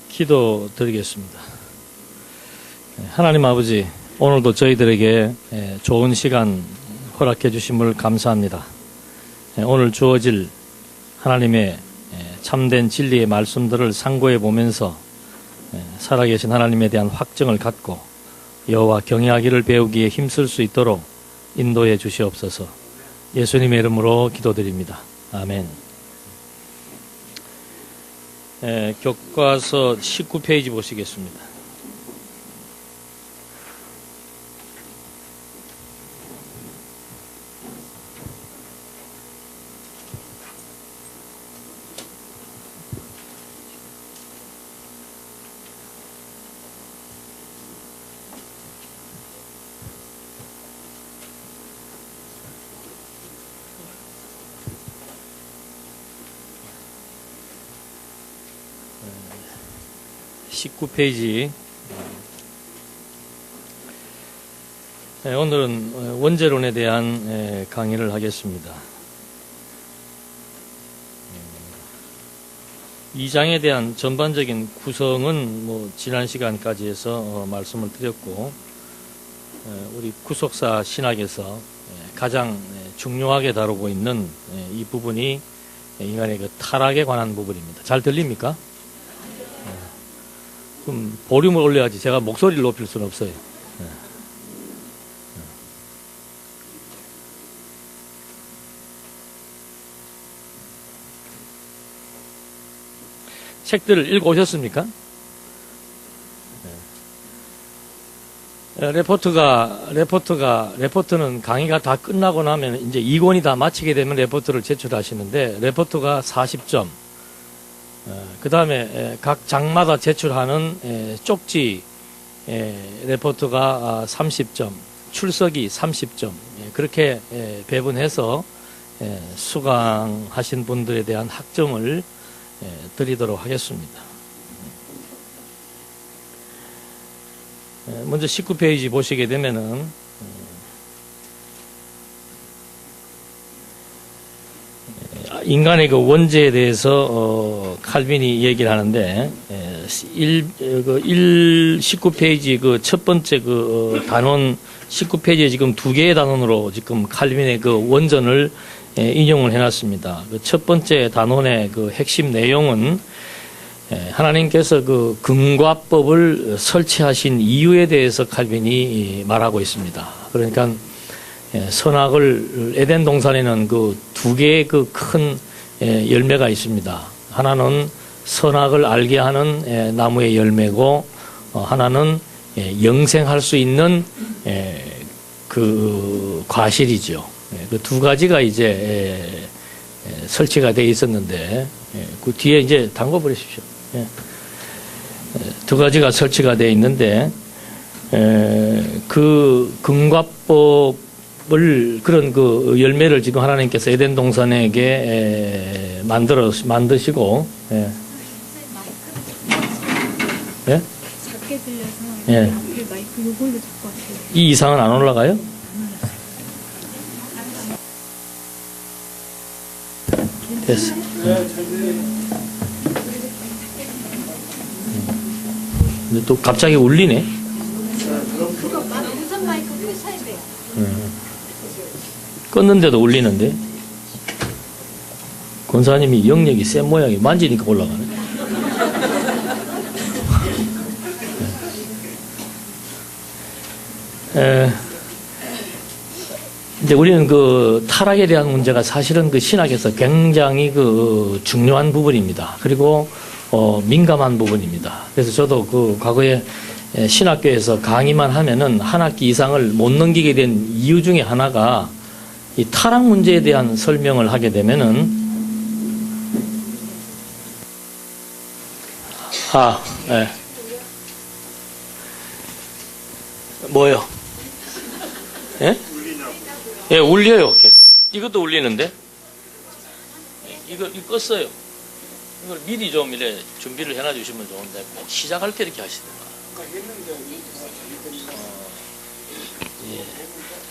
기도 드리겠습니다. 하나님 아버지, 오늘도 저희들에게 좋은 시간 허락해 주심을 감사합니다. 오늘 주어질 하나님의 참된 진리의 말씀들을 상고해 보면서 살아계신 하나님에 대한 확증을 갖고 여호와 경외하기를 배우기에 힘쓸 수 있도록 인도해 주시옵소서. 예수님의 이름으로 기도드립니다. 아멘. 교과서 19페이지 보시겠습니다. 오늘은 원죄론에 대한 강의를 하겠습니다. 2장에 대한 전반적인 구성은 지난 시간까지 해서 말씀을 드렸고, 우리 구속사 신학에서 가장 중요하게 다루고 있는 이 부분이 인간의 그 타락에 관한 부분입니다. 잘 들립니까? 그럼 볼륨을 올려야지. 제가 목소리를 높일 수는 없어요. 책들을 읽어 오셨습니까? 레포트는 강의가 다 끝나고 나면 이제 2권이 다 마치게 되면 레포트를 제출하시는데, 레포트가 40점, 그 다음에 각 장마다 제출하는 쪽지 레포트가 30점, 출석이 30점, 그렇게 배분해서 수강하신 분들에 대한 학점을 드리도록 하겠습니다. 먼저 19페이지 보시게 되면은 인간의 그 원죄에 대해서 칼빈이 얘기를 하는데, 19페이지 그 첫 번째 그 단원 19페이지에 지금 두 개의 단원으로 지금 칼빈의 그 원전을 인용을 해놨습니다. 그 첫 번째 단원의 그 핵심 내용은 하나님께서 그 금과법을 설치하신 이유에 대해서 칼빈이 말하고 있습니다. 그러니까 선악을, 에덴 동산에는 그 두 개의 그 큰 열매가 있습니다. 하나는 선악을 알게 하는 나무의 열매고, 하나는 영생할 수 있는 그 과실이죠. 그 두 가지가 이제 설치가 되어 있었는데, 그 뒤에 이제 담궈 버리십시오. 두 가지가 설치가 되어 있는데, 그 금과법을, 그런 그 열매를 지금 하나님께서 에덴 동산에게 만드시고, 작게 들려서 앞에 마이크 요걸로 잡고 하세요. 이 이상은 안 올라가요? 됐어. 근데 또 갑자기 울리네. 그거 무선 마이크 끄셔야 돼요. 껐는데도 울리는데. 권사님이 영역이 센 모양이 만지니까 올라가네. 이제 우리는 그 타락에 대한 문제가 사실은 그 신학에서 굉장히 그 중요한 부분입니다. 그리고 민감한 부분입니다. 그래서 저도 그 과거에 신학교에서 강의만 하면은 한 학기 이상을 못 넘기게 된 이유 중에 하나가 이 타락 문제에 대한 설명을 하게 되면은 뭐요? 예? 예, 울려요, 계속. 이것도 울리는데? 이거 껐어요. 이걸 미리 좀 이래 준비를 해놔주시면 좋은데, 꼭 시작할 때 이렇게 하시던가. 예.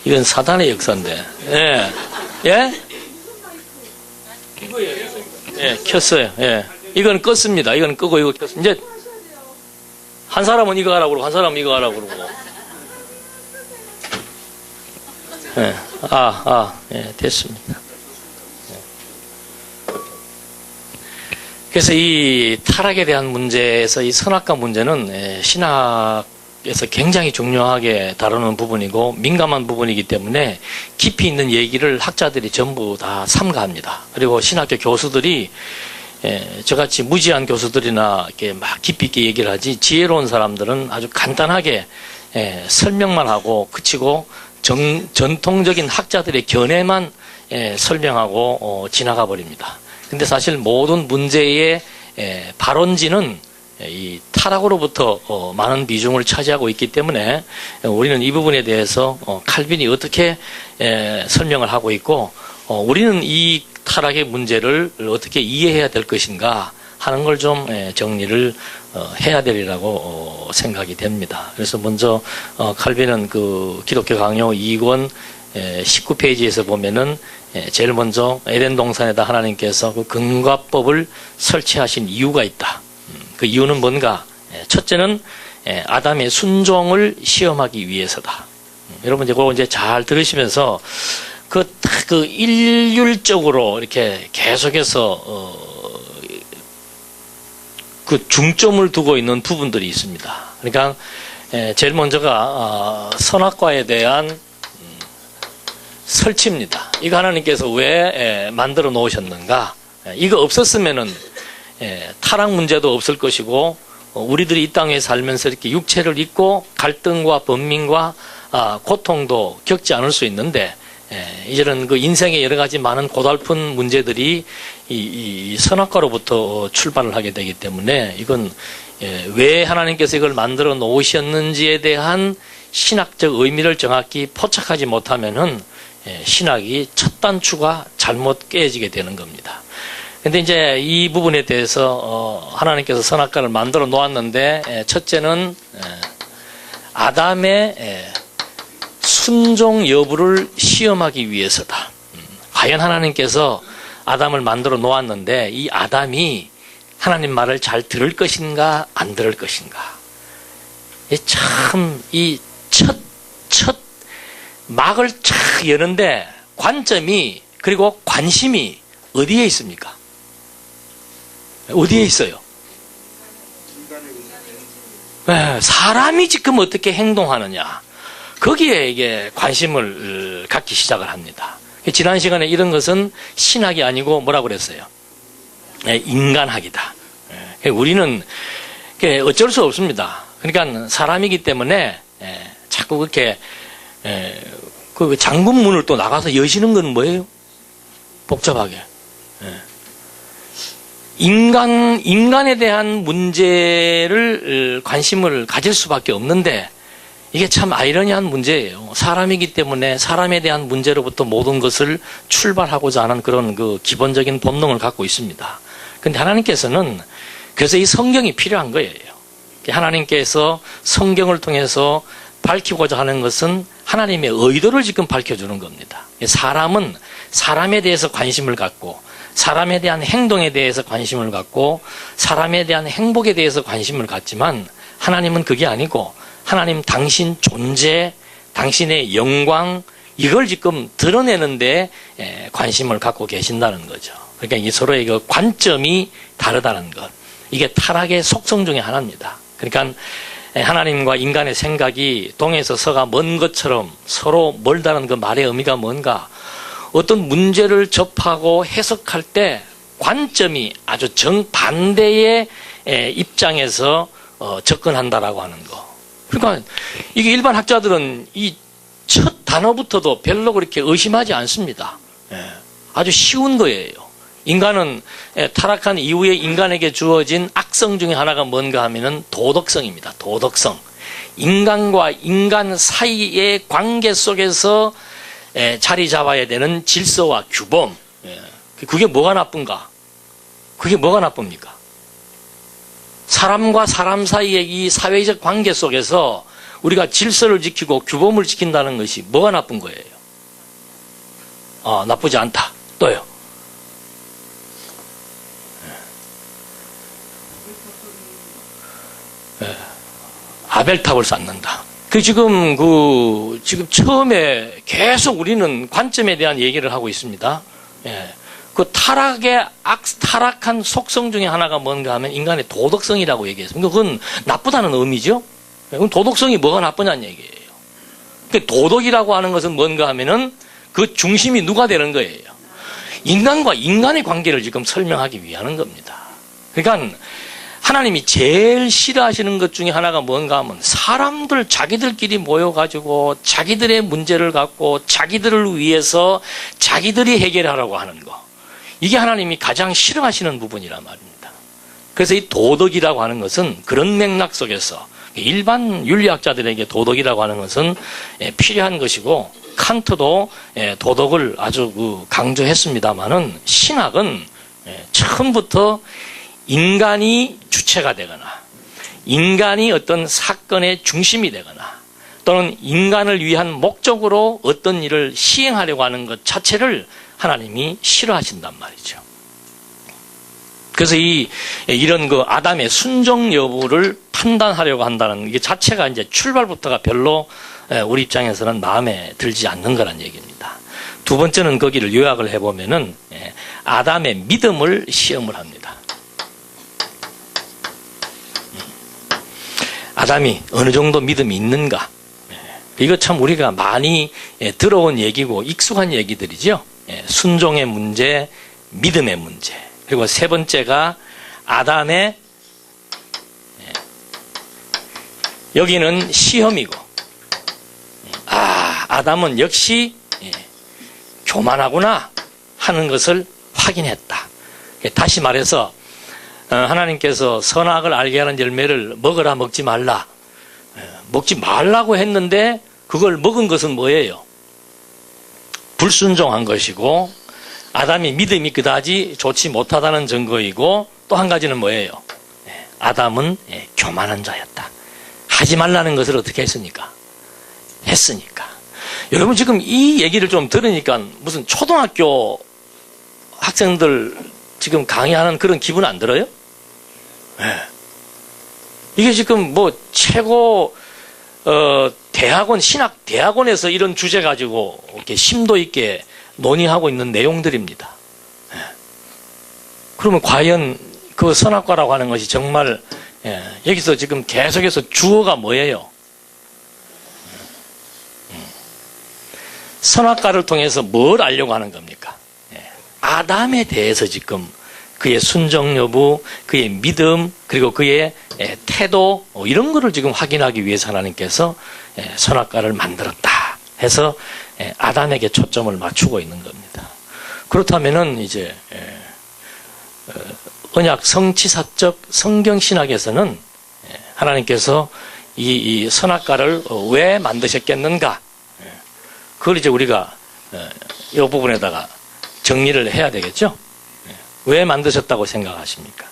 이건 사단의 역사인데. 예. 예? 이거예요. 예, 켰어요. 예. 이건 껐습니다. 이건 끄고 이거 켰습니다. 이제 한 사람은 이거 하라고 그러고 한 사람은 이거 하라고 그러고. 네. 예, 됐습니다. 그래서 이 타락에 대한 문제에서 이 선악과 문제는 신학에서 굉장히 중요하게 다루는 부분이고 민감한 부분이기 때문에 깊이 있는 얘기를 학자들이 전부 다 삼가합니다. 그리고 신학교 교수들이 저같이 무지한 교수들이나 이렇게 막 깊이 있게 얘기를 하지 지혜로운 사람들은 아주 간단하게 설명만 하고 그치고 전통적인 학자들의 견해만 설명하고 지나가 버립니다. 근데 사실 모든 문제의 발원지는 이 타락으로부터 많은 비중을 차지하고 있기 때문에 우리는 이 부분에 대해서 칼빈이 어떻게 설명을 하고 있고 우리는 이 타락의 문제를 어떻게 이해해야 될 것인가 하는 걸 좀 정리를 해야 되리라고 생각이 됩니다. 그래서 먼저 칼빈은 그 기독교 강요 2권 19페이지에서 보면은 제일 먼저 에덴 동산에다 하나님께서 그 근과법을 설치하신 이유가 있다. 그 이유는 뭔가? 첫째는 아담의 순종을 시험하기 위해서다. 여러분 이제 그거 이제 잘 들으시면서 그 일률적으로 이렇게 계속해서 그 중점을 두고 있는 부분들이 있습니다. 그러니까 제일 먼저가 선악과에 대한 설치입니다. 이거 하나님께서 왜 만들어 놓으셨는가? 이거 없었으면은 타락 문제도 없을 것이고 우리들이 이 땅에 살면서 이렇게 육체를 입고 갈등과 번민과 고통도 겪지 않을 수 있는데 이제는 그 인생의 여러 가지 많은 고달픈 문제들이 이 선악과로부터 출발을 하게 되기 때문에 이건 왜 하나님께서 이걸 만들어 놓으셨는지에 대한 신학적 의미를 정확히 포착하지 못하면은 신학이 첫 단추가 잘못 깨지게 되는 겁니다. 근데 이제 이 부분에 대해서 하나님께서 선악과를 만들어 놓았는데 첫째는 아담의 순종 여부를 시험하기 위해서다. 과연 하나님께서 아담을 만들어 놓았는데 이 아담이 하나님 말을 잘 들을 것인가 안 들을 것인가. 참 이 첫 막을 착 여는데 관점이 그리고 관심이 어디에 있습니까? 어디에 있어요? 사람이 지금 어떻게 행동하느냐. 거기에 이게 관심을 갖기 시작을 합니다. 지난 시간에 이런 것은 신학이 아니고 뭐라고 그랬어요? 인간학이다. 우리는 어쩔 수 없습니다. 그러니까 사람이기 때문에 자꾸 그렇게 그 잠금문을 또 나가서 여시는 건 뭐예요? 복잡하게. 인간에 대한 문제를 관심을 가질 수밖에 없는데 이게 참 아이러니한 문제예요. 사람이기 때문에 사람에 대한 문제로부터 모든 것을 출발하고자 하는 그런 그 기본적인 본능을 갖고 있습니다. 근데 하나님께서는 그래서 이 성경이 필요한 거예요. 하나님께서 성경을 통해서 밝히고자 하는 것은 하나님의 의도를 지금 밝혀주는 겁니다. 사람은 사람에 대해서 관심을 갖고 사람에 대한 행동에 대해서 관심을 갖고 사람에 대한 행복에 대해서 관심을 갖지만 하나님은 그게 아니고 하나님 당신 존재, 당신의 영광 이걸 지금 드러내는데 관심을 갖고 계신다는 거죠. 그러니까 이게 서로의 그 관점이 다르다는 것. 이게 타락의 속성 중에 하나입니다. 그러니까 하나님과 인간의 생각이 동에서 서가 먼 것처럼 서로 멀다는 그 말의 의미가 뭔가 어떤 문제를 접하고 해석할 때 관점이 아주 정반대의 입장에서 접근한다라고 하는 거. 그러니까 이게 일반 학자들은 이 첫 단어부터도 별로 그렇게 의심하지 않습니다. 아주 쉬운 거예요. 인간은 타락한 이후에 인간에게 주어진 악성 중에 하나가 뭔가 하면은 도덕성입니다. 도덕성. 인간과 인간 사이의 관계 속에서 자리 잡아야 되는 질서와 규범. 그게 뭐가 나쁜가? 그게 뭐가 나쁩니까? 사람과 사람 사이의 이 사회적 관계 속에서 우리가 질서를 지키고 규범을 지킨다는 것이 뭐가 나쁜 거예요? 나쁘지 않다. 또요. 아벨탑을 쌓는다. 지금 처음에 계속 우리는 관점에 대한 얘기를 하고 있습니다. 예. 그 타락한 속성 중에 하나가 뭔가 하면 인간의 도덕성이라고 얘기했습니다. 그건 나쁘다는 의미죠. 그럼 도덕성이 뭐가 나쁘냐는 얘기예요. 도덕이라고 하는 것은 뭔가 하면은 그 중심이 누가 되는 거예요. 인간과 인간의 관계를 지금 설명하기 위한 겁니다. 그러니까 하나님이 제일 싫어하시는 것 중에 하나가 뭔가 하면 사람들 자기들끼리 모여가지고 자기들의 문제를 갖고 자기들을 위해서 자기들이 해결하라고 하는 거. 이게 하나님이 가장 싫어하시는 부분이란 말입니다. 그래서 이 도덕이라고 하는 것은 그런 맥락 속에서 일반 윤리학자들에게 도덕이라고 하는 것은 필요한 것이고 칸트도 도덕을 아주 강조했습니다마는 신학은 처음부터 인간이 주체가 되거나 인간이 어떤 사건의 중심이 되거나 또는 인간을 위한 목적으로 어떤 일을 시행하려고 하는 것 자체를 하나님이 싫어하신단 말이죠. 그래서 이런 아담의 순종 여부를 판단하려고 한다는 게 자체가 이제 출발부터가 별로 우리 입장에서는 마음에 들지 않는 거란 얘기입니다. 두 번째는 거기를 요약을 해보면은 아담의 믿음을 시험을 합니다. 아담이 어느 정도 믿음이 있는가? 이거 참 우리가 많이 들어온 얘기고 익숙한 얘기들이죠. 순종의 문제, 믿음의 문제. 그리고 세 번째가 아담의 여기는 시험이고 아담은 역시 교만하구나 하는 것을 확인했다. 다시 말해서 하나님께서 선악을 알게 하는 열매를 먹으라 먹지 말라. 먹지 말라고 했는데 그걸 먹은 것은 뭐예요? 불순종한 것이고 아담이 믿음이 그다지 좋지 못하다는 증거이고 또 한 가지는 뭐예요? 아담은 교만한 자였다. 하지 말라는 것을 어떻게 했습니까? 했으니까. 여러분 지금 이 얘기를 좀 들으니까 무슨 초등학교 학생들 지금 강의하는 그런 기분 안 들어요? 이게 지금 최고 대학원 신학 대학원에서 이런 주제 가지고 이렇게 심도 있게 논의하고 있는 내용들입니다. 그러면 과연 그 선악과라고 하는 것이 정말 여기서 지금 계속해서 주어가 뭐예요? 선악과를 통해서 뭘 알려고 하는 겁니까? 아담에 대해서 지금 그의 순종 여부, 그의 믿음, 그리고 그의 태도 이런 거를 지금 확인하기 위해서 하나님께서 선악과를 만들었다 해서 아담에게 초점을 맞추고 있는 겁니다. 그렇다면은 이제 언약 성취사적 성경신학에서는 하나님께서 이 선악과를 왜 만드셨겠는가? 그걸 이제 우리가 이 부분에다가 정리를 해야 되겠죠? 왜 만드셨다고 생각하십니까?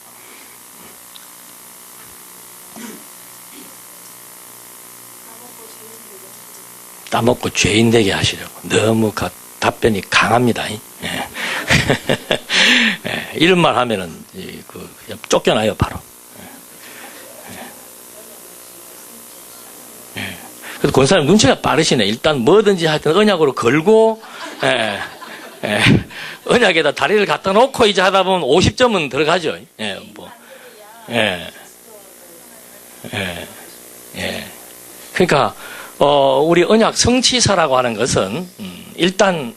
따먹고 죄인 되게 하시려고. 너무 답변이 강합니다. 이런 말 하면은 그냥 쫓겨나요 바로. 그래서 권사님 눈치가 빠르시네. 일단 뭐든지 하여튼 언약으로 걸고 언약에다 다리를 갖다 놓고 이제 하다 보면 50점은 들어가죠. 그러니까 우리 언약 성취사라고 하는 것은 일단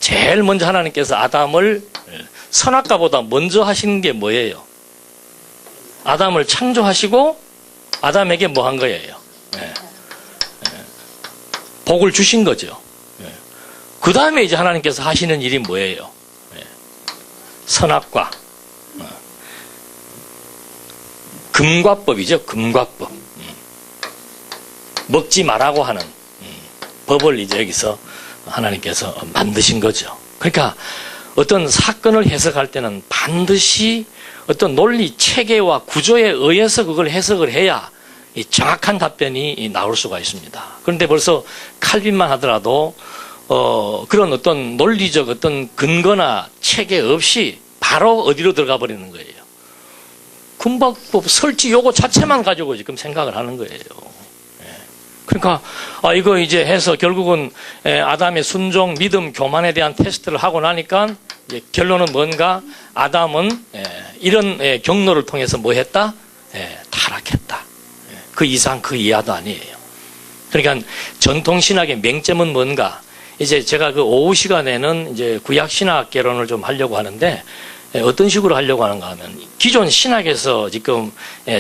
제일 먼저 하나님께서 아담을 선악과보다 먼저 하신 게 뭐예요? 아담을 창조하시고 아담에게 뭐 한 거예요? 복을 주신 거죠. 그 다음에 이제 하나님께서 하시는 일이 뭐예요? 선악과. 금과법이죠. 금과법. 먹지 말라고 하는 법을 이제 여기서 하나님께서 만드신 거죠. 그러니까 어떤 사건을 해석할 때는 반드시 어떤 논리 체계와 구조에 의해서 그걸 해석을 해야 이 정확한 답변이 나올 수가 있습니다. 그런데 벌써 칼빈만 하더라도 그런 어떤 논리적 어떤 근거나 체계 없이 바로 어디로 들어가 버리는 거예요. 금박법 설치 요거 자체만 가지고 지금 생각을 하는 거예요. 그러니까 이거 이제 해서 결국은 아담의 순종, 믿음, 교만에 대한 테스트를 하고 나니까 이제 결론은 뭔가 아담은 이런 경로를 통해서 뭐 했다? 타락했다. 그 이상 그 이하도 아니에요. 그러니까 전통 신학의 맹점은 뭔가? 이제 제가 그 오후 시간에는 이제 구약 신학 개론을 좀 하려고 하는데 어떤 식으로 하려고 하는가 하면 기존 신학에서 지금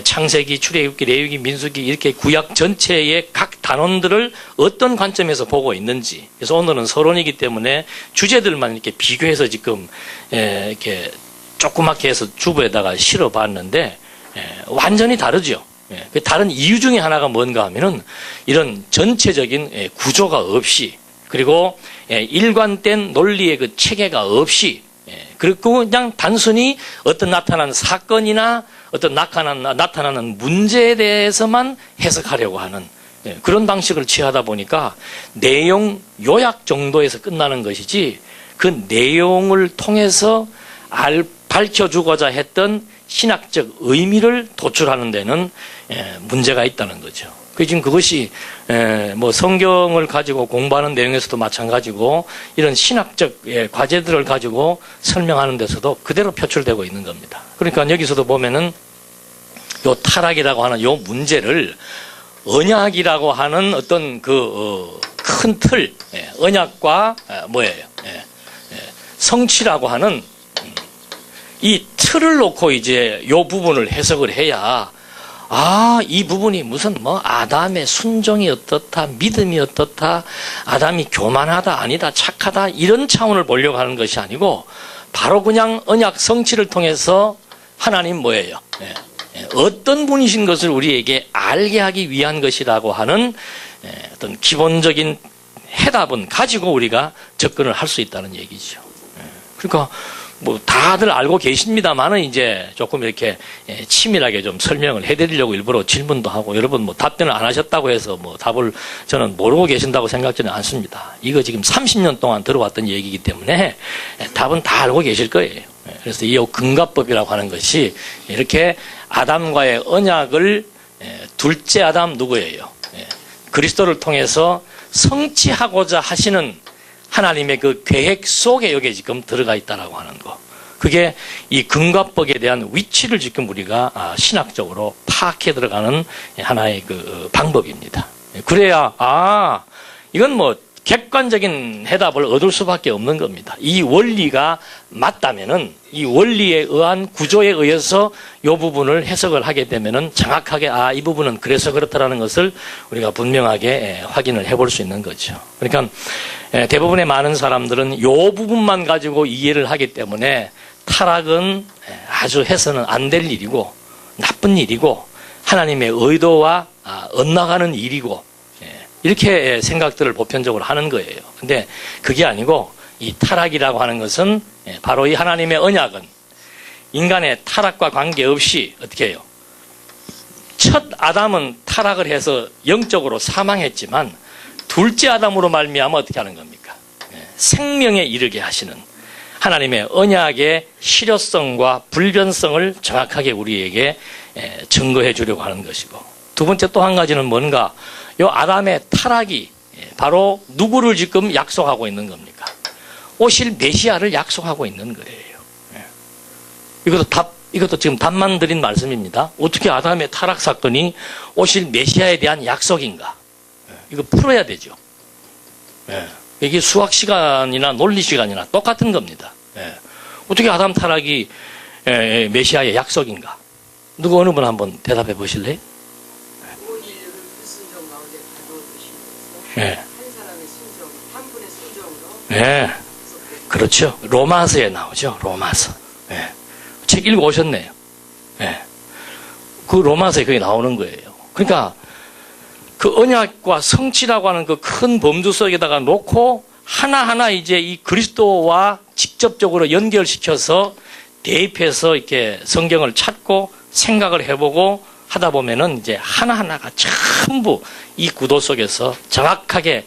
창세기, 출애굽기, 레위기, 민수기 이렇게 구약 전체의 각 단원들을 어떤 관점에서 보고 있는지. 그래서 오늘은 서론이기 때문에 주제들만 이렇게 비교해서 지금 이렇게 조그맣게 해서 주부에다가 실어봤는데 완전히 다르죠. 그 다른 이유 중에 하나가 뭔가 하면은 이런 전체적인 구조가 없이 그리고 일관된 논리의 그 체계가 없이 그리고 그냥 단순히 어떤 나타난 사건이나 어떤 나타나는 문제에 대해서만 해석하려고 하는 그런 방식을 취하다 보니까 내용 요약 정도에서 끝나는 것이지 그 내용을 통해서 밝혀주고자 했던 신학적 의미를 도출하는 데는 문제가 있다는 거죠. 지금 그것이 뭐 성경을 가지고 공부하는 내용에서도 마찬가지고 이런 신학적 과제들을 가지고 설명하는 데서도 그대로 표출되고 있는 겁니다. 그러니까 여기서도 보면은 요 타락이라고 하는 요 문제를 언약이라고 하는 어떤 그 큰 틀, 언약과 뭐예요? 성취라고 하는 이 틀을 놓고 이제 요 부분을 해석을 해야 이 부분이 무슨 뭐 아담의 순종이 어떻다, 믿음이 어떻다, 아담이 교만하다, 아니다, 착하다 이런 차원을 보려고 하는 것이 아니고 바로 그냥 언약 성취를 통해서 하나님 뭐예요? 어떤 분이신 것을 우리에게 알게 하기 위한 것이라고 하는 어떤 기본적인 해답은 가지고 우리가 접근을 할 수 있다는 얘기죠. 그러니까 뭐 다들 알고 계십니다만은 이제 조금 이렇게 치밀하게 좀 설명을 해드리려고 일부러 질문도 하고 여러분 뭐 답변을 안 하셨다고 해서 뭐 답을 저는 모르고 계신다고 생각지는 않습니다. 이거 지금 30년 동안 들어왔던 얘기이기 때문에 답은 다 알고 계실 거예요. 그래서 이 근갑법이라고 하는 것이 이렇게 아담과의 언약을 둘째 아담 누구예요? 그리스도를 통해서 성취하고자 하시는 하나님의 그 계획 속에 여기에 지금 들어가 있다라고 하는 거. 그게 이 근갑법에 대한 위치를 지금 우리가 신학적으로 파악해 들어가는 하나의 그 방법입니다. 그래야 이건 뭐 객관적인 해답을 얻을 수밖에 없는 겁니다. 이 원리가 맞다면은 이 원리에 의한 구조에 의해서 이 부분을 해석을 하게 되면은 정확하게 이 부분은 그래서 그렇다라는 것을 우리가 분명하게 확인을 해볼 수 있는 거죠. 그러니까 대부분의 많은 사람들은 이 부분만 가지고 이해를 하기 때문에 타락은 아주 해서는 안 될 일이고 나쁜 일이고 하나님의 의도와 엇나가는 일이고 이렇게 생각들을 보편적으로 하는 거예요. 근데 그게 아니고 이 타락이라고 하는 것은 바로 이 하나님의 언약은 인간의 타락과 관계없이 어떻게 해요? 첫 아담은 타락을 해서 영적으로 사망했지만 둘째 아담으로 말미암아 어떻게 하는 겁니까? 생명에 이르게 하시는 하나님의 언약의 실효성과 불변성을 정확하게 우리에게 증거해 주려고 하는 것이고 두 번째 또 한 가지는 뭔가 요 아담의 타락이 바로 누구를 지금 약속하고 있는 겁니까? 오실 메시아를 약속하고 있는 거예요. 이것도 지금 답만 드린 말씀입니다. 어떻게 아담의 타락 사건이 오실 메시아에 대한 약속인가? 이거 풀어야 되죠. 이게 수학 시간이나 논리 시간이나 똑같은 겁니다. 어떻게 아담 타락이 메시아의 약속인가? 누구 어느 분 한번 대답해 보실래요? 한 사람의 순종, 한 분의 순종으로. 그렇죠. 로마서에 나오죠. 로마서. 책 읽어 오셨네요. 그 로마서에 그게 나오는 거예요. 그러니까 그 언약과 성취라고 하는 그 큰 범주 속에다가 놓고 하나하나 이제 이 그리스도와 직접적으로 연결시켜서 대입해서 이렇게 성경을 찾고 생각을 해보고 하다 보면은 이제 하나하나가 전부 이 구도 속에서 정확하게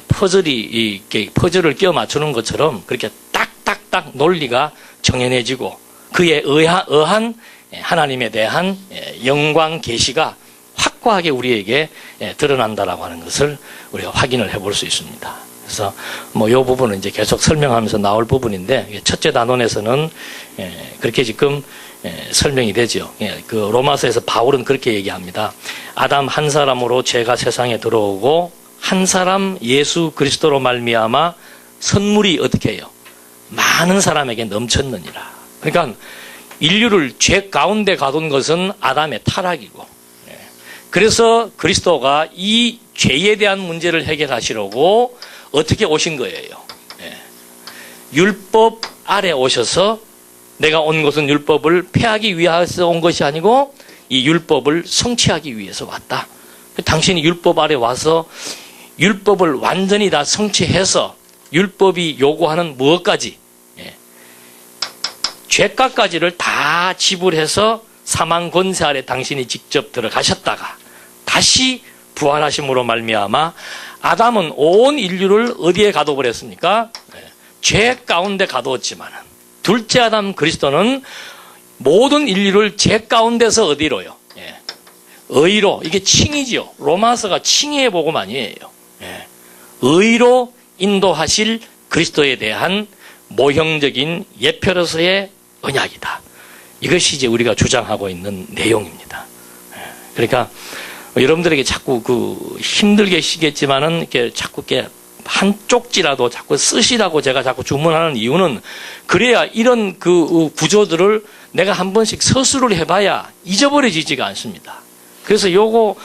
퍼즐을 끼워 맞추는 것처럼 그렇게 딱딱딱 논리가 정연해지고 그에 의한 하나님에 대한 영광 계시가 확고하게 우리에게 드러난다라고 하는 것을 우리가 확인을 해볼 수 있습니다. 그래서 이 부분은 이제 계속 설명하면서 나올 부분인데, 첫째 단원에서는 그렇게 지금 설명이 되죠. 그 로마서에서 바울은 그렇게 얘기합니다. 아담 한 사람으로 죄가 세상에 들어오고 한 사람 예수 그리스도로 말미암아 선물이 어떻게 해요? 많은 사람에게 넘쳤느니라. 그러니까 인류를 죄 가운데 가둔 것은 아담의 타락이고, 그래서 그리스도가 이 죄에 대한 문제를 해결하시려고 어떻게 오신 거예요? 율법 아래 오셔서, 내가 온 것은 율법을 폐하기 위해서 온 것이 아니고 이 율법을 성취하기 위해서 왔다. 당신이 율법 아래 와서 율법을 완전히 다 성취해서 율법이 요구하는 무엇까지, 죄값까지를 다 지불해서 사망 권세 아래 당신이 직접 들어가셨다가 다시 부활하심으로 말미암아 아담은 온 인류를 어디에 가둬버렸습니까? 죄 가운데 가두었지만 둘째 아담 그리스도는 모든 인류를 죄 가운데서 어디로요? 의로, 이게 칭이지요. 로마서가 칭의 복음아니에요. 의로 인도하실 그리스도에 대한 모형적인 예표로서의 언약이다. 이것이 이제 우리가 주장하고 있는 내용입니다. 그러니까 여러분들에게 자꾸 힘들게 시겠지만은 이렇게 자꾸 이렇게 한 쪽지라도 자꾸 쓰시라고 제가 자꾸 주문하는 이유는, 그래야 이런 그 구조들을 내가 한 번씩 서술을 해봐야 잊어버려지지가 않습니다. 그래서 요거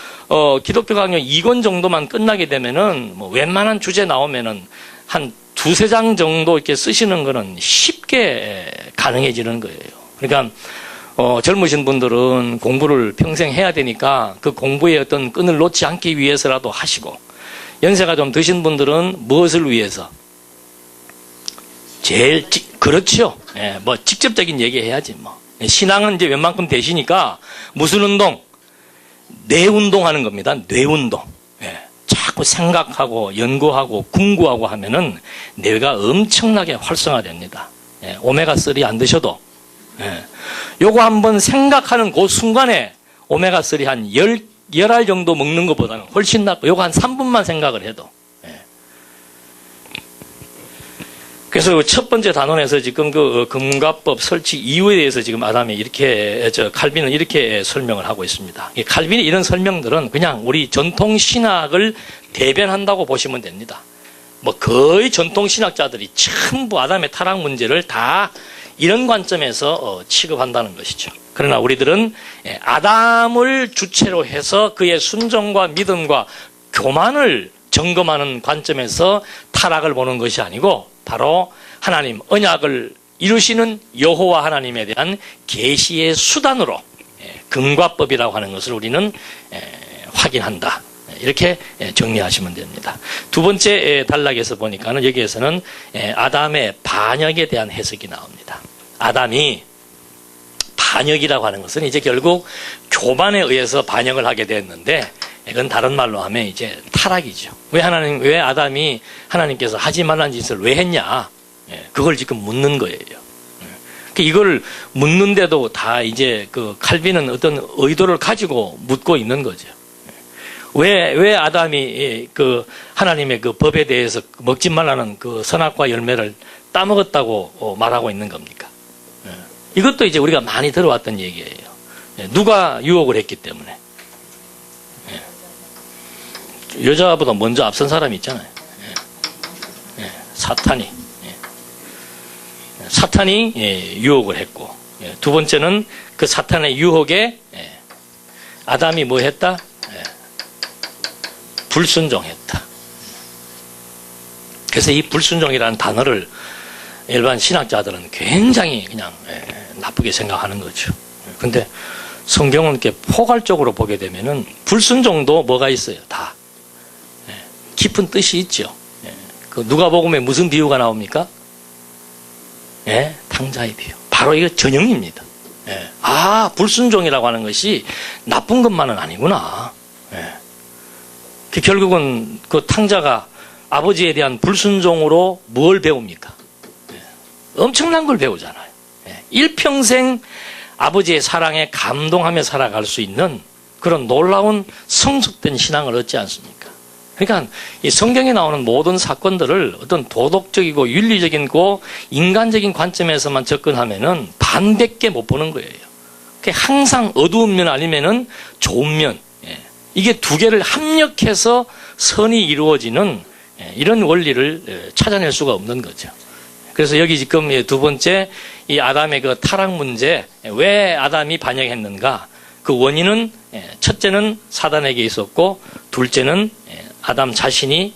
기독교 강연 2권 정도만 끝나게 되면은 웬만한 주제 나오면은 한 두세 장 정도 이렇게 쓰시는 거는 쉽게 가능해지는 거예요. 그러니까 젊으신 분들은 공부를 평생 해야 되니까 그 공부의 어떤 끈을 놓지 않기 위해서라도 하시고, 연세가 좀 드신 분들은 무엇을 위해서? 그렇죠. 직접적인 얘기 해야지 신앙은 이제 웬만큼 되시니까 무슨 운동? 뇌 운동하는 겁니다. 뇌 운동. 자꾸 생각하고 연구하고 궁구하고 하면은 뇌가 엄청나게 활성화됩니다. 오메가3 안 드셔도. 요거 한번 생각하는 그 순간에 오메가3 한 10알 정도 먹는 것보다는 훨씬 낫고, 요거 한 3분만 생각을 해도. 그래서 첫 번째 단원에서 지금 그 금가법 설치 이유에 대해서 지금 아담이 칼빈은 이렇게 설명을 하고 있습니다. 칼빈의 이런 설명들은 그냥 우리 전통 신학을 대변한다고 보시면 됩니다. 거의 전통 신학자들이 전부 아담의 타락 문제를 다 이런 관점에서 취급한다는 것이죠. 그러나 우리들은 아담을 주체로 해서 그의 순종과 믿음과 교만을 점검하는 관점에서 타락을 보는 것이 아니고, 바로 하나님 언약을 이루시는 여호와 하나님에 대한 계시의 수단으로 금과법이라고 하는 것을 우리는 확인한다. 이렇게 정리하시면 됩니다. 두 번째 단락에서 보니까는 여기에서는 아담의 반역에 대한 해석이 나옵니다. 아담이 반역이라고 하는 것은 이제 결국 교만에 의해서 반역을 하게 됐는데, 이건 다른 말로 하면 이제 타락이죠. 왜 아담이 하나님께서 하지 말라는 짓을 왜 했냐? 그걸 지금 묻는 거예요. 이걸 묻는데도 다 이제 그 칼빈은 어떤 의도를 가지고 묻고 있는 거죠. 왜 아담이 그 하나님의 그 법에 대해서 먹지 말라는 그 선악과 열매를 따먹었다고 말하고 있는 겁니까? 이것도 이제 우리가 많이 들어왔던 얘기예요. 누가 유혹을 했기 때문에. 여자보다 먼저 앞선 사람이 있잖아요. 사탄이 유혹을 했고, 두 번째는 그 사탄의 유혹에 아담이 뭐 했다? 불순종했다. 그래서 이 불순종이라는 단어를 일반 신학자들은 굉장히 그냥 나쁘게 생각하는 거죠. 근데 성경은 이렇게 포괄적으로 보게 되면은 불순종도 뭐가 있어요? 다 깊은 뜻이 있죠. 그 누가복음에 무슨 비유가 나옵니까? 탕자의 비유. 바로 이거 전형입니다. 불순종이라고 하는 것이 나쁜 것만은 아니구나. 결국은 그 탕자가 아버지에 대한 불순종으로 뭘 배웁니까? 엄청난 걸 배우잖아요. 일평생 아버지의 사랑에 감동하며 살아갈 수 있는 그런 놀라운 성숙된 신앙을 얻지 않습니까? 그러니까 이 성경에 나오는 모든 사건들을 어떤 도덕적이고 윤리적이고 인간적인 관점에서만 접근하면은 반밖에 못 보는 거예요. 항상 어두운 면 아니면은 좋은 면, 이게 두 개를 합력해서 선이 이루어지는 이런 원리를 찾아낼 수가 없는 거죠. 그래서 여기 지금 두 번째 이 아담의 그 타락 문제, 왜 아담이 반역했는가? 그 원인은 첫째는 사단에게 있었고 둘째는 아담 자신이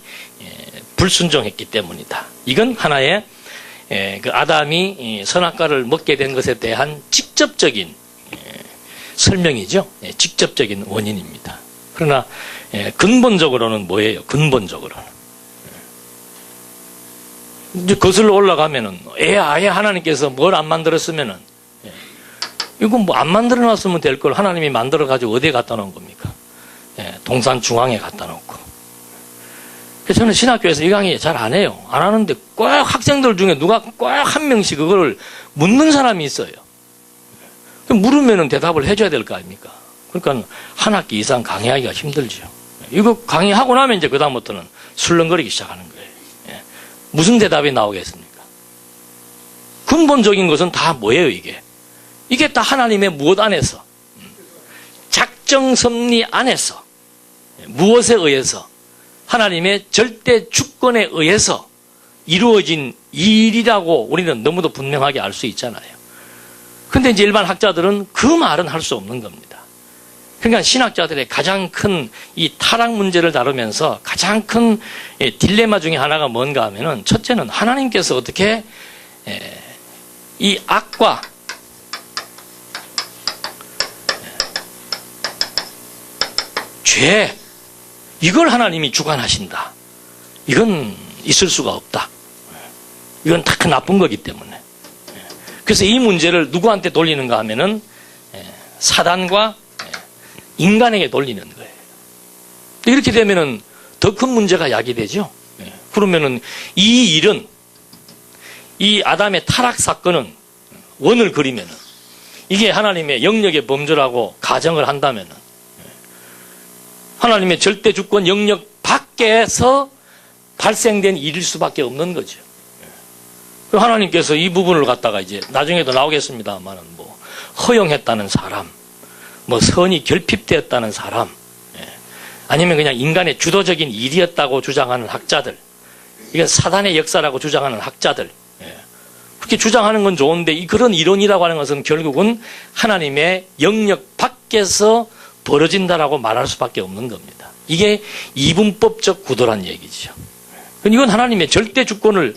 불순종했기 때문이다. 이건 하나의 그 아담이 선악과를 먹게 된 것에 대한 직접적인 설명이죠. 직접적인 원인입니다. 그러나 근본적으로는 뭐예요? 근본적으로는 이제 거슬러 올라가면은 아예 하나님께서 뭘 안 만들었으면은 이건 뭐 안 만들어 놨으면 될 걸 하나님이 만들어 가지고 어디에 갖다 놓은 겁니까? 동산 중앙에 갖다 놓고. 그래서 저는 신학교에서 이 강의 잘 안 해요. 안 하는데 꼭 학생들 중에 누가 꼭 한 명씩 그거를 묻는 사람이 있어요. 물으면은 대답을 해줘야 될 거 아닙니까? 그러니까 한 학기 이상 강의하기가 힘들죠. 이거 강의하고 나면 이제 그다음부터는 술렁거리기 시작하는 거예요. 무슨 대답이 나오겠습니까? 근본적인 것은 다 뭐예요, 이게? 이게 다 하나님의 무엇 안에서, 작정 섭리 안에서, 무엇에 의해서, 하나님의 절대 주권에 의해서 이루어진 일이라고 우리는 너무도 분명하게 알 수 있잖아요. 근데 이제 일반 학자들은 그 말은 할 수 없는 겁니다. 그러니까 신학자들의 가장 큰 이 타락 문제를 다루면서 가장 큰 딜레마 중에 하나가 뭔가 하면은 첫째는 하나님께서 어떻게 이 악과 죄 이걸 하나님이 주관하신다. 이건 있을 수가 없다. 이건 다 나쁜 거기 때문에. 그래서 이 문제를 누구한테 돌리는가 하면은 사단과 인간에게 돌리는 거예요. 이렇게 되면은 더 큰 문제가 야기되죠. 그러면은 이 일은 이 아담의 타락 사건은 원을 그리면은 이게 하나님의 영역의 범죄라고 가정을 한다면은 하나님의 절대 주권 영역 밖에서 발생된 일일 수밖에 없는 거죠. 하나님께서 이 부분을 갖다가 이제 나중에도 나오겠습니다만은 뭐 허용했다는 사람, 뭐 선이 결핍되었다는 사람, 아니면 그냥 인간의 주도적인 일이었다고 주장하는 학자들, 이건 사단의 역사라고 주장하는 학자들, 그렇게 주장하는 건 좋은데 그런 이론이라고 하는 것은 결국은 하나님의 영역 밖에서 벌어진다라고 말할 수밖에 없는 겁니다. 이게 이분법적 구도란 얘기죠. 이건 하나님의 절대 주권을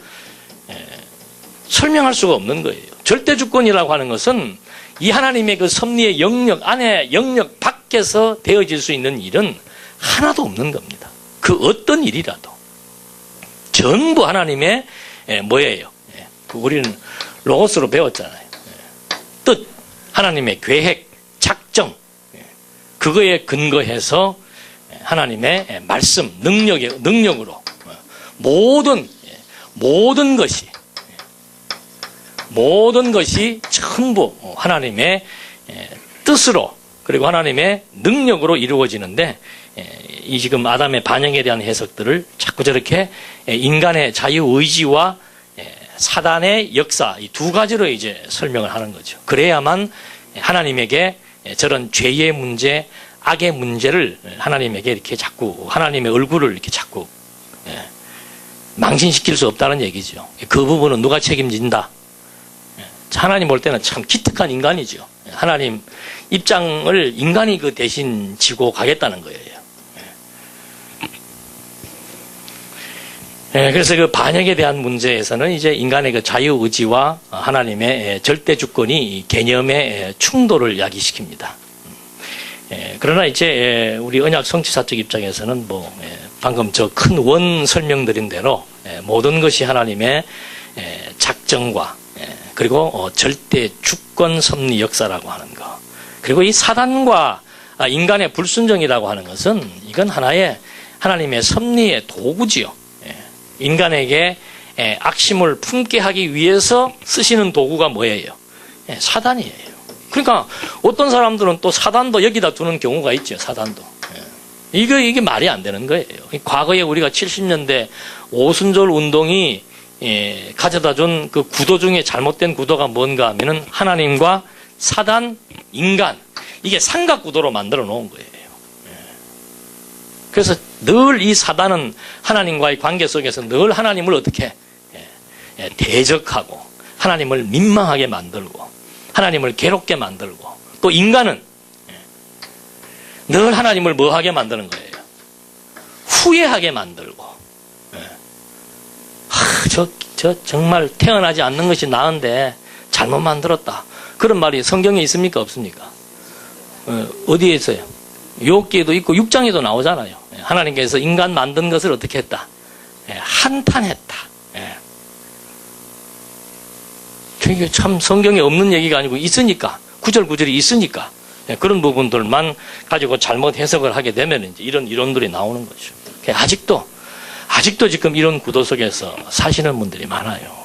설명할 수가 없는 거예요. 절대 주권이라고 하는 것은 이 하나님의 그 섭리의 영역 안에 영역 밖에서 되어질 수 있는 일은 하나도 없는 겁니다. 그 어떤 일이라도 전부 하나님의 뭐예요? 우리는 로고스로 배웠잖아요. 뜻, 하나님의 계획, 작정, 그거에 근거해서 하나님의 말씀, 능력으로 모든 것이 전부 하나님의 뜻으로 그리고 하나님의 능력으로 이루어지는데 이 지금 아담의 반영에 대한 해석들을 자꾸 저렇게 인간의 자유의지와 사단의 역사 이 두 가지로 이제 설명을 하는 거죠. 그래야만 하나님에게 저런 죄의 문제, 악의 문제를 하나님에게 이렇게 자꾸 하나님의 얼굴을 이렇게 자꾸 망신시킬 수 없다는 얘기죠. 그 부분은 누가 책임진다? 하나님 볼 때는 참 기특한 인간이죠. 하나님 입장을 인간이 그 대신 지고 가겠다는 거예요. 그래서 그 반역에 대한 문제에서는 이제 인간의 그 자유의지와 하나님의 절대 주권이 개념의 충돌을 야기시킵니다. 그러나 이제 우리 언약 성취사적 입장에서는 뭐 방금 저 큰 원 설명드린 대로 모든 것이 하나님의 작정과 그리고 절대 주권 섭리 역사라고 하는 거 그리고 이 사단과 인간의 불순종이라고 하는 것은 이건 하나의 하나님의 섭리의 도구지요. 인간에게 악심을 품게 하기 위해서 쓰시는 도구가 뭐예요? 예, 사단이에요. 그러니까 어떤 사람들은 또 사단도 여기다 두는 경우가 있죠. 사단도. 예. 이게 말이 안 되는 거예요. 과거에 우리가 70년대 오순절 운동이 가져다 준 그 구도 중에 잘못된 구도가 뭔가 하면은 하나님과 사단, 인간, 이게 삼각구도로 만들어 놓은 거예요. 그래서 늘 이 사단은 하나님과의 관계 속에서 늘 하나님을 어떻게 대적하고 하나님을 민망하게 만들고 하나님을 괴롭게 만들고 또 인간은 늘 하나님을 뭐하게 만드는 거예요? 후회하게 만들고 저 정말 태어나지 않는 것이 나은데 잘못 만들었다. 그런 말이 성경에 있습니까? 없습니까? 어디에 있어요? 욥기에도 있고 6장에도 나오잖아요. 하나님께서 인간 만든 것을 어떻게 했다? 한탄했다. 그게 참 성경에 없는 얘기가 아니고 있으니까 구절구절이 있으니까 그런 부분들만 가지고 잘못 해석을 하게 되면 이제 이런 이론들이 나오는 거죠. 아직도 지금 이런 구도 속에서 사시는 분들이 많아요.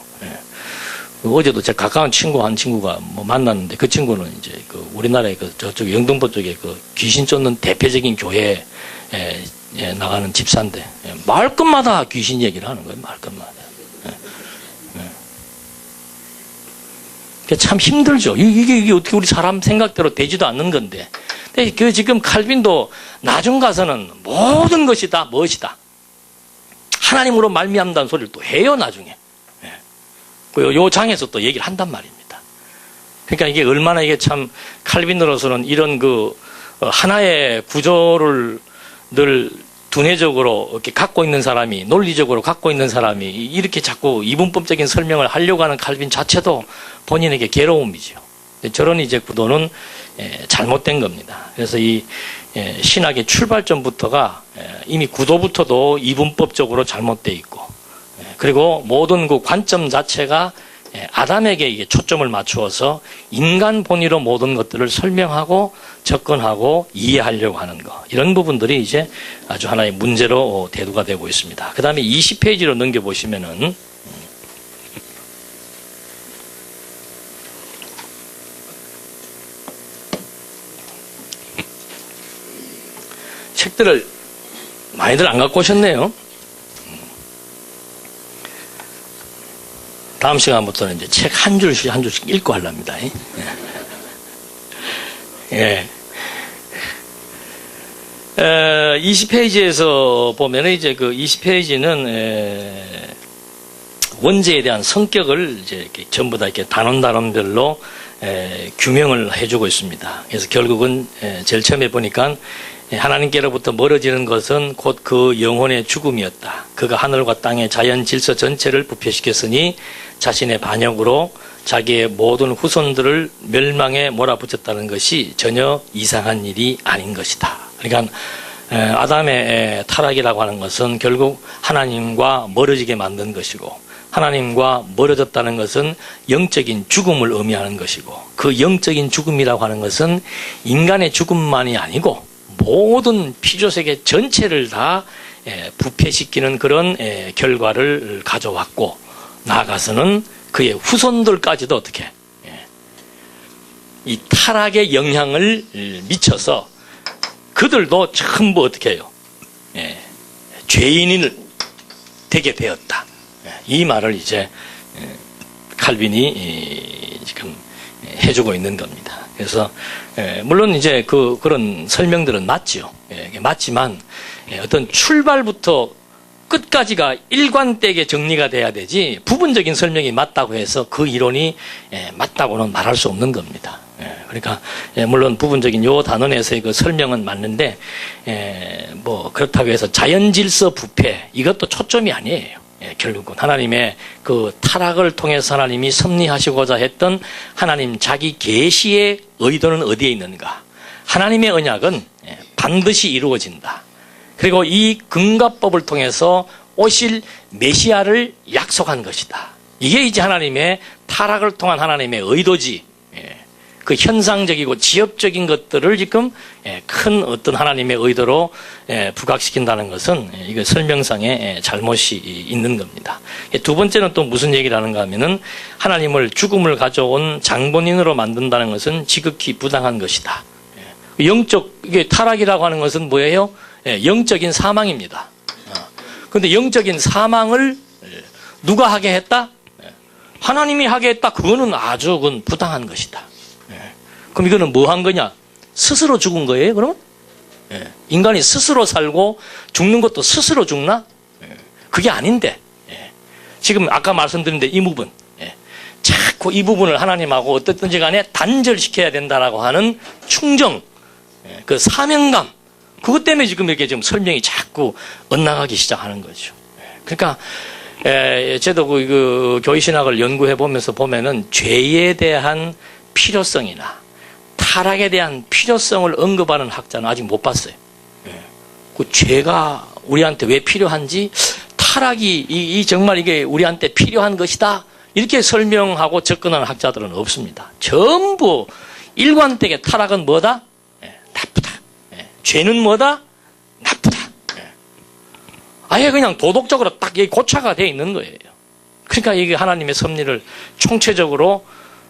어제도 제 가까운 한 친구가 뭐 만났는데 그 친구는 이제 그 우리나라의 그 저쪽 영등포 쪽에 그 귀신 쫓는 대표적인 교회에 나가는 집사인데 말끝마다 귀신 얘기를 하는 거예요. 말끝마다. 참 힘들죠. 이게 어떻게 우리 사람 생각대로 되지도 않는 건데. 근데 그 지금 칼빈도 나중 가서는 모든 것이 다 무엇이다. 하나님으로 말미암다는 소리를 또 해요, 나중에. 요 장에서 또 얘기를 한단 말입니다. 그러니까 이게 얼마나 이게 참 칼빈으로서는 이런 그 하나의 구조를 늘 두뇌적으로 이렇게 갖고 있는 사람이, 논리적으로 갖고 있는 사람이 이렇게 자꾸 이분법적인 설명을 하려고 하는 칼빈 자체도 본인에게 괴로움이죠. 저런 이제 구도는 잘못된 겁니다. 그래서 이 신학의 출발점부터가 이미 구도부터도 이분법적으로 잘못되어 있고, 그리고 모든 그 관점 자체가 아담에게 이게 초점을 맞추어서 인간 본위로 모든 것들을 설명하고 접근하고 이해하려고 하는 것, 이런 부분들이 이제 아주 하나의 문제로 대두가 되고 있습니다. 그 다음에 20페이지로 넘겨보시면은 책들을 많이들 안 갖고 오셨네요. 다음 시간부터는 이제 책 한 줄씩 읽고 하랍니다. 예. 20페이지에서 보면은 이제 그 20페이지는 원죄에 대한 성격을 이제 이렇게 전부 다 이렇게 단원별로 규명을 해주고 있습니다. 그래서 결국은 제일 처음에 보니까 하나님께로부터 멀어지는 것은 곧 그 영혼의 죽음이었다. 그가 하늘과 땅의 자연 질서 전체를 부패시켰으니 자신의 반역으로 자기의 모든 후손들을 멸망에 몰아붙였다는 것이 전혀 이상한 일이 아닌 것이다. 그러니까 아담의 타락이라고 하는 것은 결국 하나님과 멀어지게 만든 것이고, 하나님과 멀어졌다는 것은 영적인 죽음을 의미하는 것이고, 그 영적인 죽음이라고 하는 것은 인간의 죽음만이 아니고 모든 피조세계 전체를 다 부패시키는 그런 결과를 가져왔고, 나아가서는 그의 후손들까지도 어떻게 이 타락의 영향을 미쳐서 그들도 전부 어떻게 해요? 죄인을 되게 되었다. 이 말을 이제 칼빈이 지금 해주고 있는 겁니다. 그래서 물론 이제 그런 설명들은 맞죠. 맞지만 어떤 출발부터 끝까지가 일관되게 정리가 돼야 되지, 부분적인 설명이 맞다고 해서 그 이론이 맞다고는 말할 수 없는 겁니다. 그러니까 물론 부분적인 요 단원에서의 그 설명은 맞는데 뭐 그렇다고 해서 자연질서 부패 이것도 초점이 아니에요. 결국은 하나님의 그 타락을 통해서 하나님이 섭리하시고자 했던 하나님 자기 계시의 의도는 어디에 있는가? 하나님의 언약은 반드시 이루어진다. 그리고 이 금가법을 통해서 오실 메시아를 약속한 것이다. 이게 이제 하나님의 타락을 통한 하나님의 의도지. 그 현상적이고 지엽적인 것들을 지금 큰 어떤 하나님의 의도로 부각시킨다는 것은 이거 설명상에 잘못이 있는 겁니다. 두 번째는 또 무슨 얘기를 하는가 하면은 하나님을 죽음을 가져온 장본인으로 만든다는 것은 지극히 부당한 것이다. 이게 타락이라고 하는 것은 뭐예요? 영적인 사망입니다. 그런데 영적인 사망을 누가 하게 했다? 하나님이 하게 했다. 그거는 아주 그건 부당한 것이다. 그럼 이거는 뭐 한 거냐? 스스로 죽은 거예요, 그러면? 인간이 스스로 살고 죽는 것도 스스로 죽나? 그게 아닌데. 지금 아까 말씀드린 이 부분. 자꾸 이 부분을 하나님하고 어떻든지 간에 단절시켜야 된다라고 하는 충정, 그 사명감, 그것 때문에 지금 이렇게 좀 설명이 자꾸 엇나가기 시작하는 거죠. 그러니까, 저도 그 교회신학을 연구해 보면서 보면은 죄에 대한 필요성이나 타락에 대한 필요성을 언급하는 학자는 아직 못 봤어요. 그 죄가 우리한테 왜 필요한지, 타락이 정말 이게 우리한테 필요한 것이다, 이렇게 설명하고 접근하는 학자들은 없습니다. 전부 일관되게 타락은 뭐다? 나쁘다. 죄는 뭐다? 나쁘다. 아예 그냥 도덕적으로 딱 고차가 되어 있는 거예요. 그러니까 이게 하나님의 섭리를 총체적으로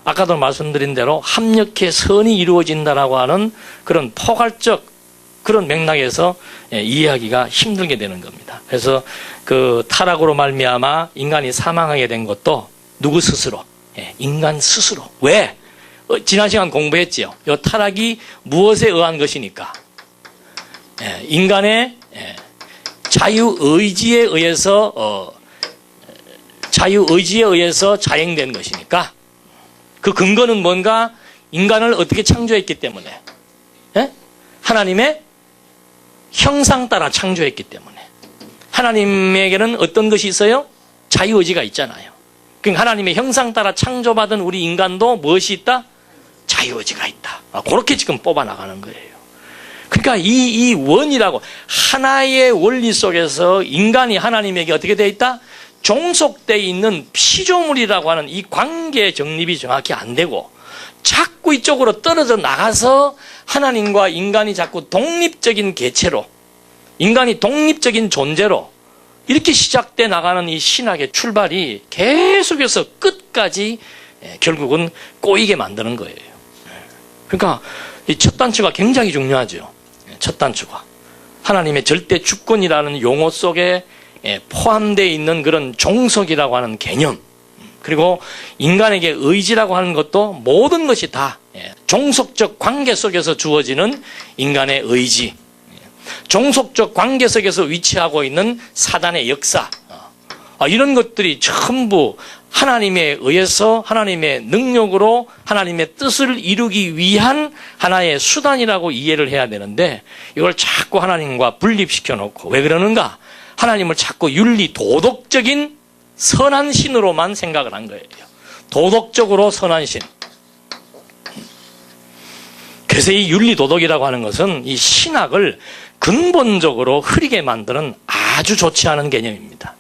아까도 말씀드린 대로 합력해 선이 이루어진다라고 하는 그런 포괄적 그런 맥락에서 이해하기가 힘들게 되는 겁니다. 그래서 그 타락으로 말미암아 인간이 사망하게 된 것도 누구 스스로? 인간 스스로. 왜? 지난 시간 공부했지요. 이 타락이 무엇에 의한 것이니까? 인간의 자유의지에 의해서 자행된 것이니까. 그 근거는 뭔가? 인간을 어떻게 창조했기 때문에, 하나님의 형상 따라 창조했기 때문에. 하나님에게는 어떤 것이 있어요? 자유의지가 있잖아요. 그러니까 하나님의 형상 따라 창조받은 우리 인간도 무엇이 있다? 자유의지가 있다. 그렇게 지금 뽑아나가는 거예요. 그러니까 이 원이라고, 하나의 원리 속에서 인간이 하나님에게 어떻게 되어 있다? 종속되어 있는 피조물이라고 하는 이 관계 정립이 정확히 안 되고, 자꾸 이쪽으로 떨어져 나가서 하나님과 인간이 자꾸 독립적인 개체로, 인간이 독립적인 존재로 이렇게 시작돼 나가는 이 신학의 출발이 계속해서 끝까지 결국은 꼬이게 만드는 거예요. 그러니까 이 첫 단추가 굉장히 중요하죠. 첫 단추가 하나님의 절대 주권이라는 용어 속에 포함되어 있는 그런 종속이라고 하는 개념, 그리고 인간에게 의지라고 하는 것도 모든 것이 다 종속적 관계 속에서 주어지는 인간의 의지, 종속적 관계 속에서 위치하고 있는 사단의 역사, 이런 것들이 전부 하나님에 의해서 하나님의 능력으로 하나님의 뜻을 이루기 위한 하나의 수단이라고 이해를 해야 되는데, 이걸 자꾸 하나님과 분립시켜 놓고, 왜 그러는가? 하나님을 자꾸 윤리 도덕적인 선한 신으로만 생각을 한 거예요. 도덕적으로 선한 신. 그래서 이 윤리 도덕이라고 하는 것은 이 신학을 근본적으로 흐리게 만드는 아주 좋지 않은 개념입니다.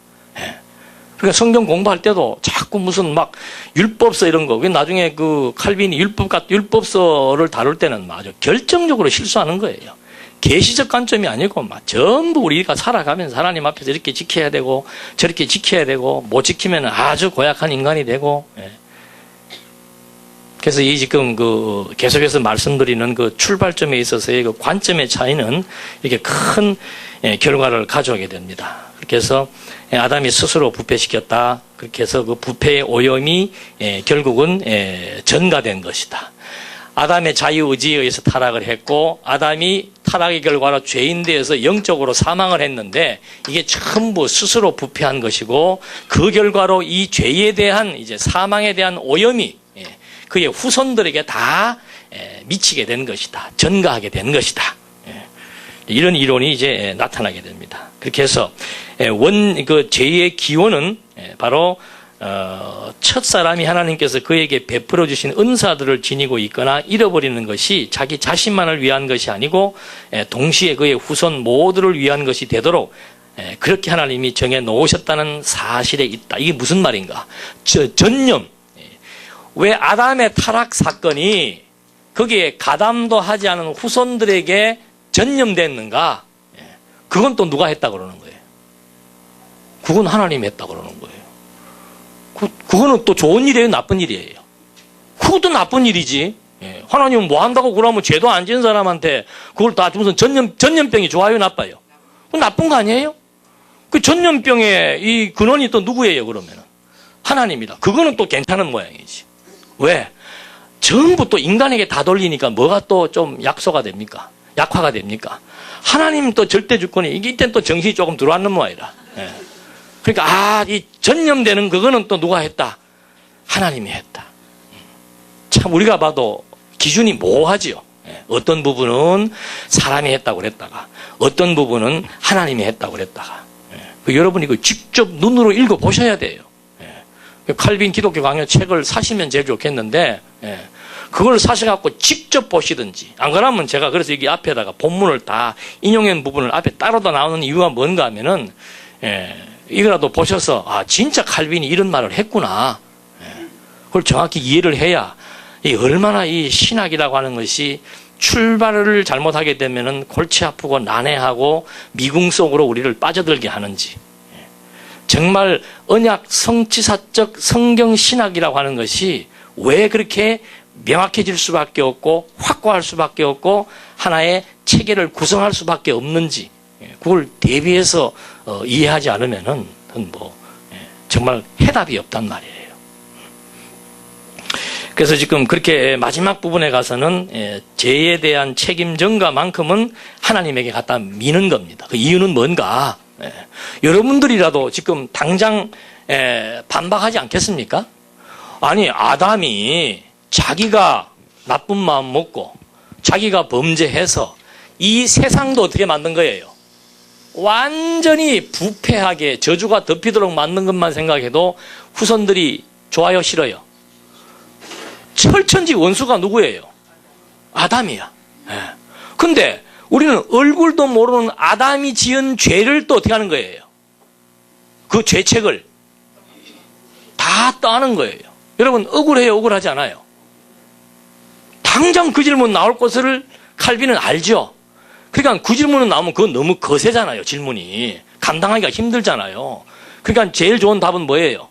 그러니까 성경 공부할 때도 자꾸 무슨 막 율법서 이런 거, 나중에 그 칼빈이 율법서를 다룰 때는 아주 결정적으로 실수하는 거예요. 계시적 관점이 아니고 막 전부 우리가 살아가면서 하나님 앞에서 이렇게 지켜야 되고 저렇게 지켜야 되고, 못 지키면 아주 고약한 인간이 되고. 그래서 이 지금 그 계속해서 말씀드리는 그 출발점에 있어서의 그 관점의 차이는 이렇게 큰 결과를 가져오게 됩니다. 그렇게 해서 아담이 스스로 부패시켰다. 그렇게 해서 그 부패의 오염이 결국은 전가된 것이다. 아담의 자유의지에 의해서 타락을 했고, 아담이 타락의 결과로 죄인 되어서 영적으로 사망을 했는데, 이게 전부 스스로 부패한 것이고, 그 결과로 이 죄에 대한 이제 사망에 대한 오염이 그의 후손들에게 다 미치게 된 것이다. 전가하게 된 것이다. 이런 이론이 이제 나타나게 됩니다. 그렇게 해서 그 죄의 기원은 바로 첫 사람이 하나님께서 그에게 베풀어 주신 은사들을 지니고 있거나 잃어버리는 것이 자기 자신만을 위한 것이 아니고 동시에 그의 후손 모두를 위한 것이 되도록 그렇게 하나님이 정해 놓으셨다는 사실에 있다. 이게 무슨 말인가? 전념. 왜 아담의 타락 사건이 거기에 가담도 하지 않은 후손들에게 전념됐는가? 그건 또 누가 했다 그러는 거예요. 그건 하나님이 했다 그러는 거예요. 그거는 또 좋은 일이에요, 나쁜 일이에요? 그것도 나쁜 일이지. 하나님은 뭐 한다고 그러면 죄도 안 지은 사람한테 그걸 다 무슨 전염병이 좋아요, 나빠요? 그건 나쁜 거 아니에요? 그 전염병의 이 근원이 또 누구예요, 그러면은? 하나님이다. 그거는 또 괜찮은 모양이지. 왜? 전부 또 인간에게 다 돌리니까 뭐가 또 좀 약소가 됩니까? 약화가 됩니까? 하나님 또 절대 주권이, 이때는 또 정신이 조금 들어왔는 모양이라. 그러니까, 이 전염되는 그거는 또 누가 했다? 하나님이 했다. 참, 우리가 봐도 기준이 모호하지요. 어떤 부분은 사람이 했다고 그랬다가, 어떤 부분은 하나님이 했다고 그랬다가. 여러분이 그 직접 눈으로 읽어보셔야 돼요. 칼빈 기독교 강요 책을 사시면 제일 좋겠는데, 그걸 사셔갖고 직접 보시든지, 안 그러면 제가 그래서 여기 앞에다가 본문을 다 인용한 부분을 앞에 따로도 나오는 이유가 뭔가 하면은, 이거라도 보셔서, 진짜 칼빈이 이런 말을 했구나. 그걸 정확히 이해를 해야, 얼마나 이 신학이라고 하는 것이 출발을 잘못하게 되면은 골치 아프고 난해하고 미궁 속으로 우리를 빠져들게 하는지. 정말 언약 성취사적 성경 신학이라고 하는 것이 왜 그렇게 명확해질 수밖에 없고 확고할 수밖에 없고 하나의 체계를 구성할 수밖에 없는지, 그걸 대비해서 이해하지 않으면은 정말 해답이 없단 말이에요. 그래서 지금 그렇게 마지막 부분에 가서는 죄에 대한 책임 전가만큼은 하나님에게 갖다 미는 겁니다. 그 이유는 뭔가? 여러분들이라도 지금 당장 반박하지 않겠습니까? 아니, 아담이 자기가 나쁜 마음 먹고 자기가 범죄해서 이 세상도 어떻게 만든 거예요? 완전히 부패하게 저주가 덮이도록 만든 것만 생각해도 후손들이 좋아요, 싫어요? 철천지 원수가 누구예요? 아담이야. 근데 우리는 얼굴도 모르는 아담이 지은 죄를 또 어떻게 하는 거예요? 그 죄책을 다 떠안은 거예요. 여러분, 억울해요, 억울하지 않아요? 당장 그 질문 나올 것을 칼빈은 알죠? 그러니까 그 질문은 나오면 그건 너무 거세잖아요, 질문이. 감당하기가 힘들잖아요. 그러니까 제일 좋은 답은 뭐예요?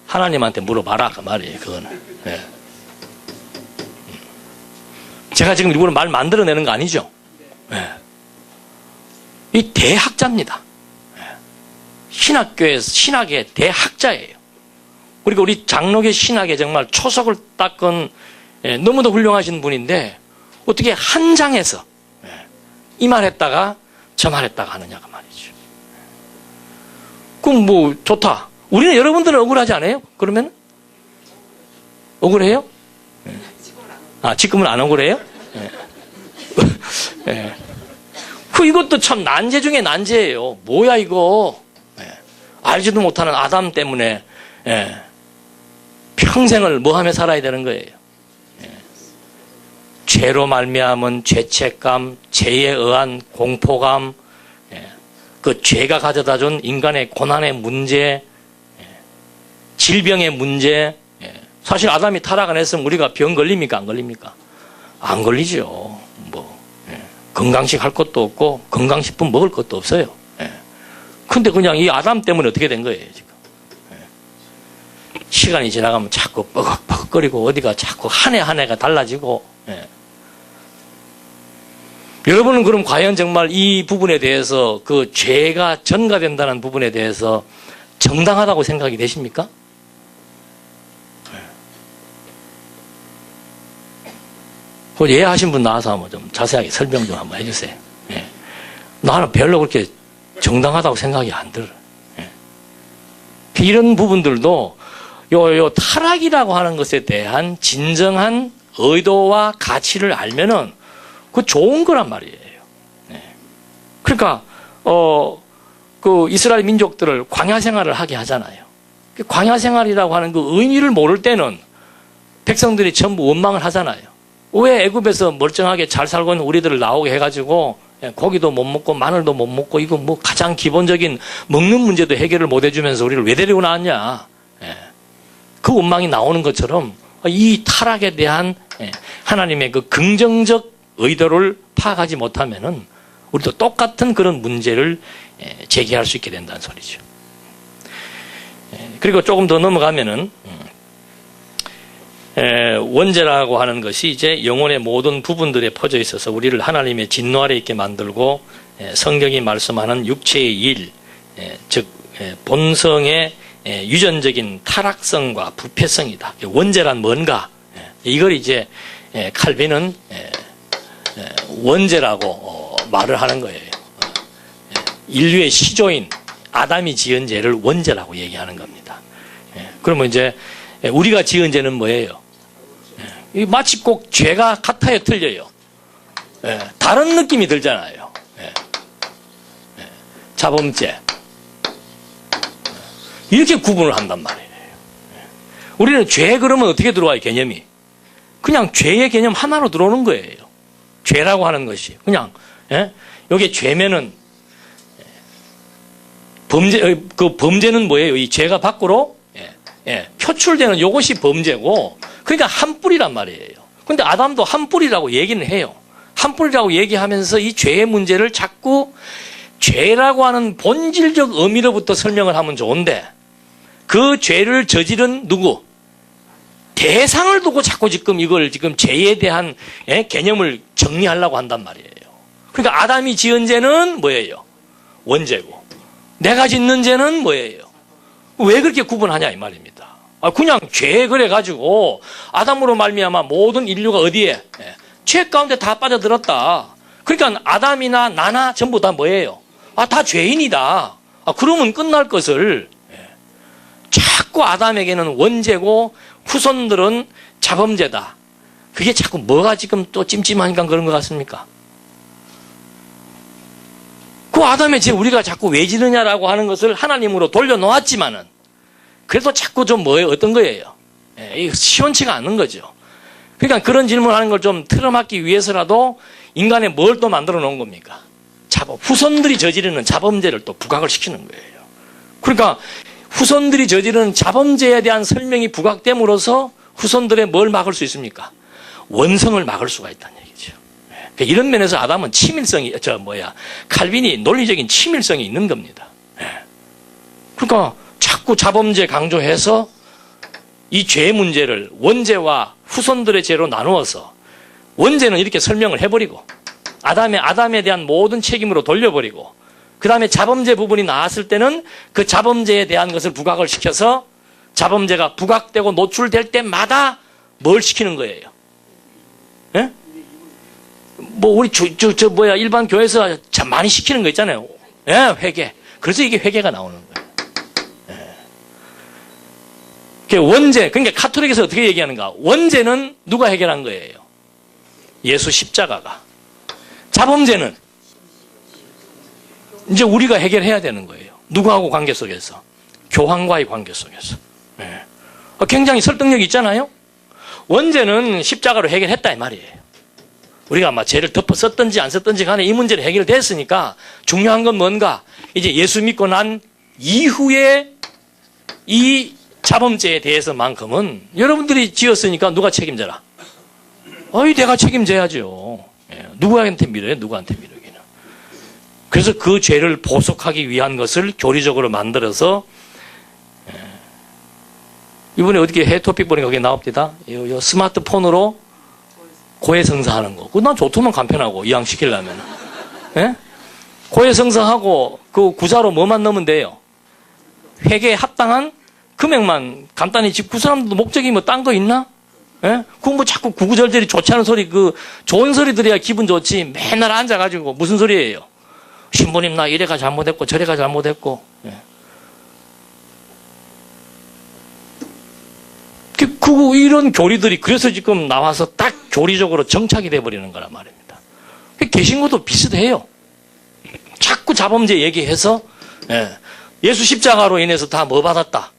하나님한테 물어봐라, 그 말이에요, 그거는. 제가 지금 일부러 말 만들어내는 거 아니죠? 이 대학자입니다. 신학의 대학자예요. 그리고 우리 장로교 신학에 정말 초석을 닦은 너무도 훌륭하신 분인데 어떻게 한 장에서 이 말했다가 저 말했다가 하느냐가 말이죠. 그럼 뭐 좋다. 우리는 여러분들은 억울하지 않아요? 그러면? 억울해요? 지금은 안 억울해요? 이것도 참 난제 중에 난제예요. 뭐야 이거? 알지도 못하는 아담 때문에 평생을 뭐하며 살아야 되는 거예요. 죄로 말미암은 죄책감, 죄에 의한 공포감, 그 죄가 가져다준 인간의 고난의 문제, 질병의 문제. 사실 아담이 타락 안 했으면 우리가 병 걸립니까? 안 걸립니까? 안 걸리죠. 건강식 할 것도 없고 건강식품 먹을 것도 없어요. 근데 그냥 이 아담 때문에 어떻게 된 거예요, 지금. 시간이 지나가면 자꾸 뻐걱뻐걱거리고 어디가 자꾸 한 해 한 해가 달라지고. 여러분은 그럼 과연 정말 이 부분에 대해서 그 죄가 전가된다는 부분에 대해서 정당하다고 생각이 되십니까? 그 예하신 분 나와서 한번 좀 자세하게 설명 좀 한번 해주세요. 나는 별로 그렇게 정당하다고 생각이 안 들어요. 이런 부분들도 요 타락이라고 하는 것에 대한 진정한 의도와 가치를 알면은 그 좋은 거란 말이에요. 그러니까 그 이스라엘 민족들을 광야 생활을 하게 하잖아요. 광야 생활이라고 하는 그 의미를 모를 때는 백성들이 전부 원망을 하잖아요. 왜 애굽에서 멀쩡하게 잘 살고 있는 우리들을 나오게 해가지고 고기도 못 먹고 마늘도 못 먹고 이거 뭐 가장 기본적인 먹는 문제도 해결을 못 해주면서 우리를 왜 데리고 나왔냐. 그 원망이 나오는 것처럼 이 타락에 대한 하나님의 그 긍정적 의도를 파악하지 못하면은 우리도 똑같은 그런 문제를 제기할 수 있게 된다는 소리죠. 그리고 조금 더 넘어가면은 원죄라고 하는 것이 이제 영혼의 모든 부분들에 퍼져 있어서 우리를 하나님의 진노 아래 있게 만들고 성경이 말씀하는 육체의 일, 즉 본성의 유전적인 타락성과 부패성이다. 원죄란 뭔가? 이걸 이제 칼빈은 원죄라고 말을 하는 거예요. 인류의 시조인 아담이 지은 죄를 원죄라고 얘기하는 겁니다. 그러면 이제 우리가 지은 죄는 뭐예요? 마치 꼭 죄가 같아요, 틀려요? 다른 느낌이 들잖아요. 자범죄. 이렇게 구분을 한단 말이에요. 우리는 죄 그러면 어떻게 들어와요, 개념이? 그냥 죄의 개념 하나로 들어오는 거예요. 죄라고 하는 것이. 그냥, 여기 죄면은, 범죄는 뭐예요? 이 죄가 밖으로, 표출되는 이것이 범죄고, 그러니까 한 뿌리란 말이에요. 근데 아담도 한 뿌리라고 얘기는 해요. 한 뿌리라고 얘기하면서 이 죄의 문제를 자꾸 죄라고 하는 본질적 의미로부터 설명을 하면 좋은데, 그 죄를 저지른 누구? 대상을 두고 자꾸 지금 이걸 지금 죄에 대한 개념을 정리하려고 한단 말이에요. 그러니까 아담이 지은 죄는 뭐예요? 원죄고. 내가 짓는 죄는 뭐예요? 왜 그렇게 구분하냐 이 말입니다. 그냥 죄 그래가지고 아담으로 말미암아 모든 인류가 어디에? 죄 가운데 다 빠져들었다. 그러니까 아담이나 나나 전부 다 뭐예요? 다 죄인이다. 그러면 끝날 것을 자꾸 아담에게는 원죄고 후손들은 자범죄다. 그게 자꾸 뭐가 지금 또 찜찜하니까 그런 것 같습니까? 그 아담의 죄 우리가 자꾸 왜 지느냐라고 하는 것을 하나님으로 돌려놓았지만은 그래도 자꾸 좀 뭐예요? 어떤 거예요? 시원치가 않는 거죠. 그러니까 그런 질문하는 걸 좀 틀어막기 위해서라도 인간에 뭘 또 만들어 놓은 겁니까? 후손들이 저지르는 자범죄를 또 부각을 시키는 거예요. 그러니까 후손들이 저지르는 자범죄에 대한 설명이 부각됨으로써 후손들의 뭘 막을 수 있습니까? 원성을 막을 수가 있다는 얘기죠. 그러니까 이런 면에서 아담은 칼빈이 논리적인 치밀성이 있는 겁니다. 그러니까 자꾸 자범죄 강조해서 이 죄 문제를 원죄와 후손들의 죄로 나누어서 원죄는 이렇게 설명을 해버리고 아담에 대한 모든 책임으로 돌려버리고 그 다음에 자범죄 부분이 나왔을 때는 그 자범죄에 대한 것을 부각을 시켜서 자범죄가 부각되고 노출될 때마다 뭘 시키는 거예요? 예? 우리 일반 교회에서 참 많이 시키는 거 있잖아요. 회개. 그래서 이게 회개가 나오는 거예요. 원죄. 그러니까 카톨릭에서 어떻게 얘기하는가? 원죄는 누가 해결한 거예요? 예수 십자가가. 자범죄는 이제 우리가 해결해야 되는 거예요. 누구하고 관계 속에서? 교황과의 관계 속에서. 굉장히 설득력이 있잖아요? 원죄는 십자가로 해결했다 이 말이에요. 우리가 죄를 덮어 썼든지 안 썼든지 간에 이 문제는 해결됐으니까 중요한 건 뭔가? 이제 예수 믿고 난 이후에 이 자범죄에 대해서만큼은 여러분들이 지었으니까 누가 책임져라? 내가 책임져야죠. 누구한테 밀어요? 누구한테 밀어요? 그래서 그 죄를 보속하기 위한 것을 교리적으로 만들어서 이번에 어떻게 해토픽 보니까 거기에 나옵니다. 요 스마트폰으로 고해성사하는 거. 난 좋더만 간편하고 이왕시키려면. 고해성사하고 그 구자로 뭐만 넣으면 돼요? 회계에 합당한 금액만 간단히 그 사람들도 목적이 뭐 딴 거 있나? 그거 자꾸 구구절절이 좋지 않은 소리 좋은 소리 들어야 기분 좋지 맨날 앉아가지고 무슨 소리예요? 신부님 나 이래가 잘못했고 저래가 잘못했고 이런 교리들이 그래서 지금 나와서 딱 교리적으로 정착이 돼버리는 거란 말입니다. 개신교도 비슷해요. 자꾸 자범죄 얘기해서 예수 십자가로 인해서 다 뭐 받았다?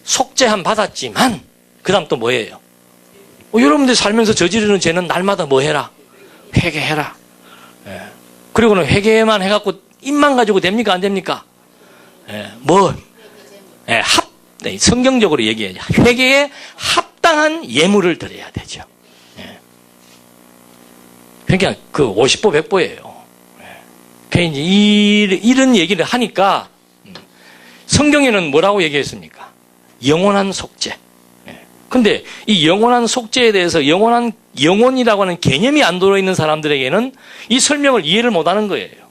속죄함 받았지만 그 다음 또 뭐예요? 여러분들 살면서 저지르는 죄는 날마다 뭐 해라? 회개해라. 그리고는 회개만 해갖고 입만 가지고 됩니까? 안 됩니까? 성경적으로 얘기해야지. 회개에 합당한 예물을 드려야 되죠. 예. 그러니까 그 50보 100보예요. 그러니까 이제 이런 얘기를 하니까 성경에는 뭐라고 얘기했습니까? 영원한 속죄. 근데 이 영원한 속죄에 대해서 영원이라고 하는 개념이 안 들어있는 사람들에게는 이 설명을 이해를 못하는 거예요.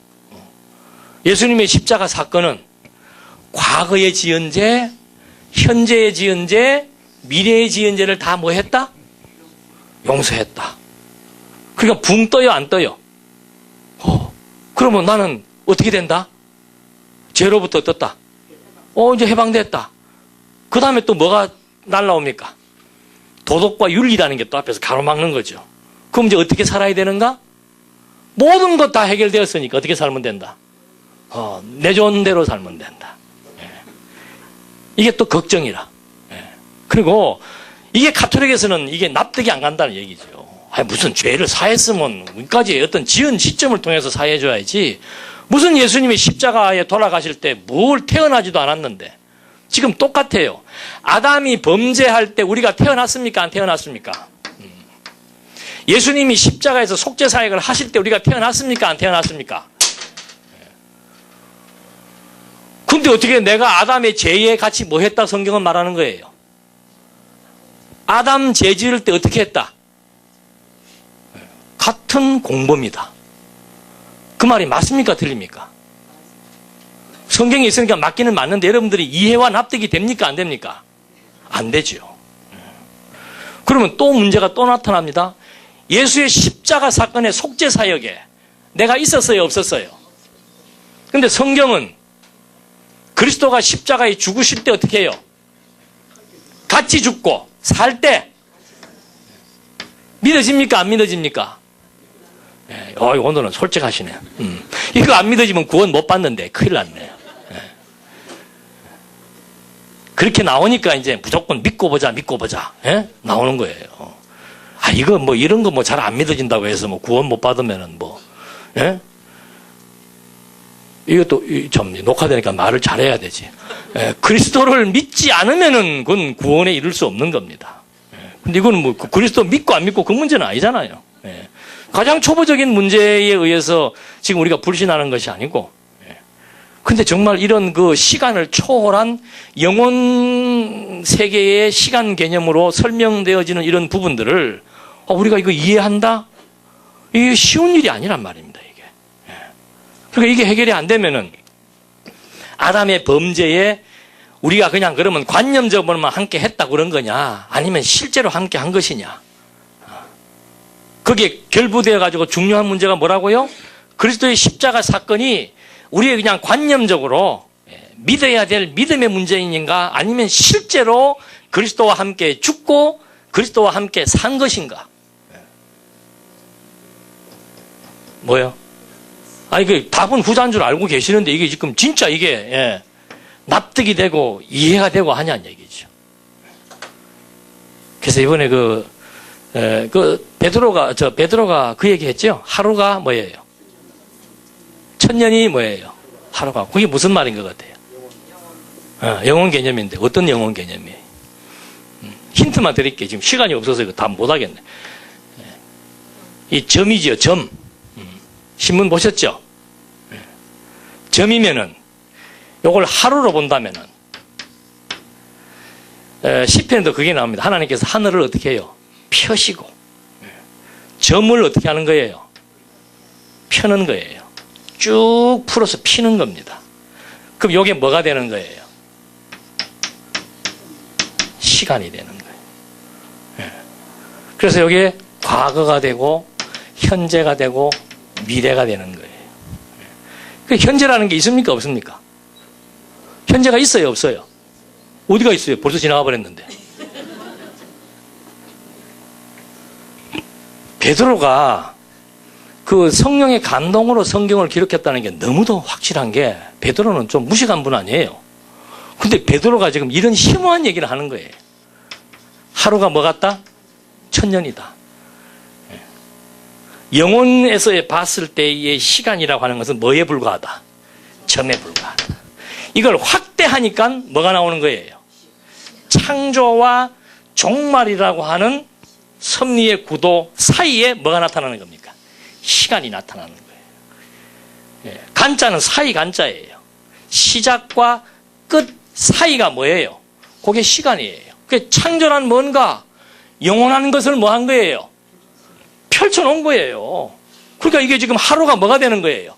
예수님의 십자가 사건은 과거에 지은 죄, 현재에 지은 죄, 미래에 지은 죄를 다 뭐 했다? 용서했다. 그러니까 붕 떠요, 안 떠요? 그러면 나는 어떻게 된다? 죄로부터 떴다. 이제 해방됐다. 그 다음에 또 뭐가 날라옵니까? 도덕과 윤리라는 게 또 앞에서 가로막는 거죠. 그럼 이제 어떻게 살아야 되는가? 모든 것 다 해결되었으니까 어떻게 살면 된다? 내 좋은 대로 살면 된다. 예. 이게 또 걱정이라. 예. 그리고 이게 가톨릭에서는 이게 납득이 안 간다는 얘기죠. 무슨 죄를 사했으면 여기까지 어떤 지은 시점을 통해서 사해줘야지. 무슨 예수님이 십자가에 돌아가실 때 뭘 태어나지도 않았는데 지금 똑같아요. 아담이 범죄할 때 우리가 태어났습니까? 안 태어났습니까? 예수님이 십자가에서 속죄 사역을 하실 때 우리가 태어났습니까? 안 태어났습니까? 근데 어떻게 내가 아담의 죄에 같이 뭐 했다 성경은 말하는 거예요. 아담 죄 지을 때 어떻게 했다? 같은 공범이다. 그 말이 맞습니까? 틀립니까? 성경에 있으니까 맞기는 맞는데 여러분들이 이해와 납득이 됩니까? 안 됩니까? 안 되죠. 그러면 또 문제가 또 나타납니다. 예수의 십자가 사건의 속죄 사역에 내가 있었어요? 없었어요? 근데 성경은 그리스도가 십자가에 죽으실 때 어떻게 해요? 같이 죽고 살 때 믿어집니까? 안 믿어집니까? 오늘은 솔직하시네. 이거 안 믿어지면 구원 못 받는데 큰일 났네. 그렇게 나오니까 이제 무조건 믿고 보자. 나오는 거예요. 이거 뭐 이런 거 뭐 잘 안 믿어진다고 해서 뭐 구원 못 받으면은 뭐, 예? 이것도 좀 녹화되니까 말을 잘해야 되지. 그리스도를 믿지 않으면은 그건 구원에 이를 수 없는 겁니다. 근데 이거는 뭐 그리스도 믿고 안 믿고 그 문제는 아니잖아요. 가장 초보적인 문제에 의해서 지금 우리가 불신하는 것이 아니고, 근데 정말 이런 그 시간을 초월한 영혼 세계의 시간 개념으로 설명되어지는 이런 부분들을 우리가 이거 이해한다? 이게 쉬운 일이 아니란 말입니다, 이게. 그러니까 이게 해결이 안 되면은 아담의 범죄에 우리가 그냥 그러면 관념적으로만 함께 했다 그런 거냐? 아니면 실제로 함께 한 것이냐? 그게 결부되어 가지고 중요한 문제가 뭐라고요? 그리스도의 십자가 사건이 우리의 그냥 관념적으로 믿어야 될 믿음의 문제인가 아니면 실제로 그리스도와 함께 죽고 그리스도와 함께 산 것인가? 뭐요? 그 답은 후자인 줄 알고 계시는데 이게 지금 진짜 이게 납득이 되고 이해가 되고 하냐는 얘기죠. 그래서 이번에 베드로가 그 얘기 했죠? 하루가 뭐예요? 1000년이 뭐예요? 하루가. 그게 무슨 말인 것 같아요? 영혼 개념인데, 어떤 영혼 개념이에요? 힌트만 드릴게요. 지금 시간이 없어서 이거 다 못하겠네. 이 점이지요, 점. 신문 보셨죠? 점이면은, 요걸 하루로 본다면은, 시편에도 그게 나옵니다. 하나님께서 하늘을 어떻게 해요? 펴시고, 점을 어떻게 하는 거예요? 펴는 거예요. 쭉 풀어서 피는 겁니다. 그럼 이게 뭐가 되는 거예요? 시간이 되는 거예요. 그래서 이게 과거가 되고 현재가 되고 미래가 되는 거예요. 그 현재라는 게 있습니까? 없습니까? 현재가 있어요? 없어요? 어디가 있어요? 벌써 지나가 버렸는데. 베드로가 그 성령의 감동으로 성경을 기록했다는 게 너무도 확실한 게 베드로는 좀 무식한 분 아니에요. 근데 베드로가 지금 이런 심오한 얘기를 하는 거예요. 하루가 뭐 같다? 1000년이다. 영혼에서 봤을 때의 시간이라고 하는 것은 뭐에 불과하다? 점에 불과하다. 이걸 확대하니까 뭐가 나오는 거예요? 창조와 종말이라고 하는 섭리의 구도 사이에 뭐가 나타나는 겁니까? 시간이 나타나는 거예요. 간자는 사이 간자예요. 시작과 끝 사이가 뭐예요? 그게 시간이에요. 그 창조란 뭔가 영원한 것을 뭐 한 거예요? 펼쳐놓은 거예요. 그러니까 이게 지금 하루가 뭐가 되는 거예요?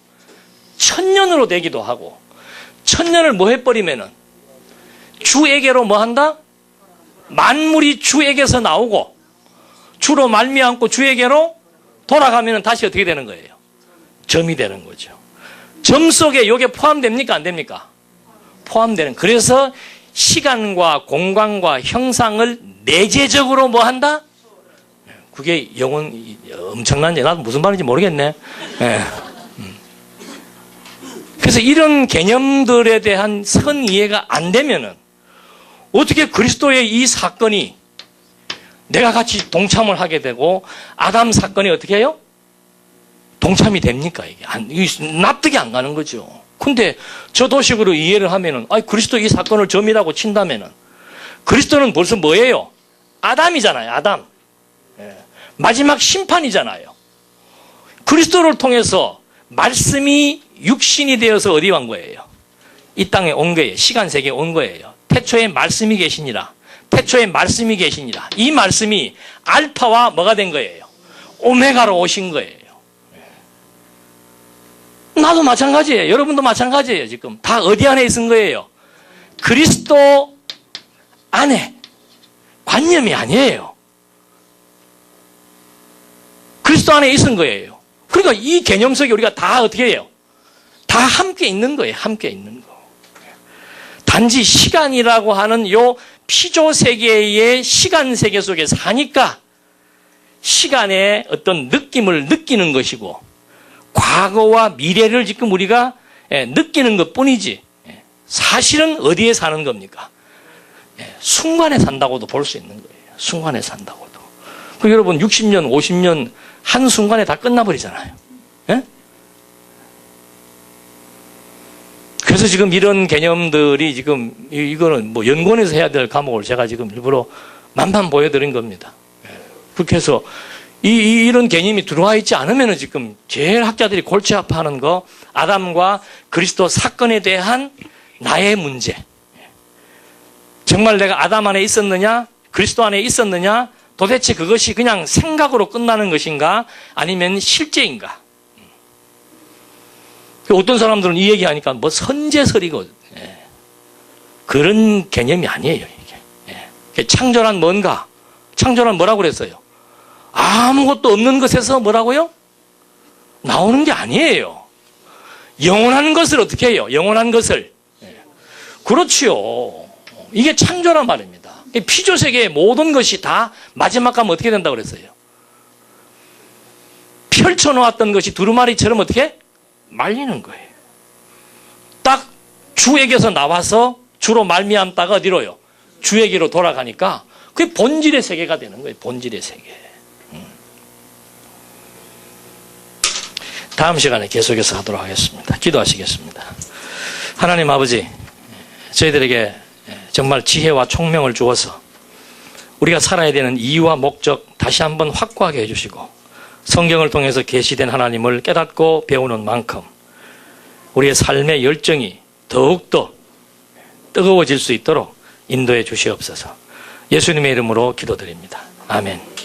1000년으로 되기도 하고 1000년을 뭐 해버리면은 주에게로 뭐 한다? 만물이 주에게서 나오고 주로 말미암고 주에게로 돌아가면 다시 어떻게 되는 거예요? 점이 되는 거죠. 점 속에 이게 포함됩니까? 안 됩니까? 포함되는. 그래서 시간과 공간과 형상을 내재적으로 뭐 한다? 그게 엄청난, 나도 무슨 말인지 모르겠네. 네. 그래서 이런 개념들에 대한 선 이해가 안 되면은 어떻게 그리스도의 이 사건이 내가 같이 동참을 하게 되고 아담 사건이 어떻게 해요? 동참이 됩니까? 이게 납득이 안 가는 거죠. 근데 저 도식으로 이해를 하면은 그리스도 이 사건을 점이라고 친다면은 그리스도는 벌써 뭐예요? 아담이잖아요. 아담. 마지막 심판이잖아요. 그리스도를 통해서 말씀이 육신이 되어서 어디 간 거예요? 이 땅에 온 거예요. 시간 세계에 온 거예요. 태초에 말씀이 계시니라. 태초에 말씀이 계시니라. 이 말씀이 알파와 뭐가 된 거예요? 오메가로 오신 거예요. 나도 마찬가지예요. 여러분도 마찬가지예요. 지금 다 어디 안에 있은 거예요? 그리스도 안에. 관념이 아니에요. 그리스도 안에 있은 거예요. 그러니까 이 개념 속에 우리가 다 어떻게 해요? 다 함께 있는 거예요. 함께 있는 거. 단지 시간이라고 하는 요 피조 세계의 시간 세계 속에 사니까 시간의 어떤 느낌을 느끼는 것이고 과거와 미래를 지금 우리가 느끼는 것 뿐이지 사실은 어디에 사는 겁니까? 순간에 산다고도 볼 수 있는 거예요. 순간에 산다고도. 여러분 60년, 50년 한순간에 다 끝나버리잖아요. 예? 그래서 지금 이런 개념들이 지금 이거는 뭐 연구원에서 해야 될 과목을 제가 지금 일부러 만만 보여드린 겁니다. 그렇게 해서 이런 개념이 들어와 있지 않으면 지금 제일 학자들이 골치 아파하는 거 아담과 그리스도 사건에 대한 나의 문제. 정말 내가 아담 안에 있었느냐? 그리스도 안에 있었느냐? 도대체 그것이 그냥 생각으로 끝나는 것인가? 아니면 실제인가? 어떤 사람들은 이 얘기하니까 뭐 선제설이거든요. 그런 개념이 아니에요. 이게. 창조란 뭔가? 창조란 뭐라고 그랬어요? 아무것도 없는 것에서 뭐라고요? 나오는 게 아니에요. 영원한 것을 어떻게 해요? 영원한 것을. 그렇지요. 이게 창조란 말입니다. 피조세계의 모든 것이 다 마지막 가면 어떻게 된다고 그랬어요? 펼쳐놓았던 것이 두루마리처럼 어떻게? 말리는 거예요. 딱 주에게서 나와서 주로 말미암다가 어디로요? 주에게로 돌아가니까 그게 본질의 세계가 되는 거예요. 본질의 세계. 다음 시간에 계속해서 하도록 하겠습니다. 기도하시겠습니다. 하나님 아버지, 저희들에게 정말 지혜와 총명을 주어서 우리가 살아야 되는 이유와 목적 다시 한번 확고하게 해주시고 성경을 통해서 계시된 하나님을 깨닫고 배우는 만큼 우리의 삶의 열정이 더욱더 뜨거워질 수 있도록 인도해 주시옵소서. 예수님의 이름으로 기도드립니다. 아멘.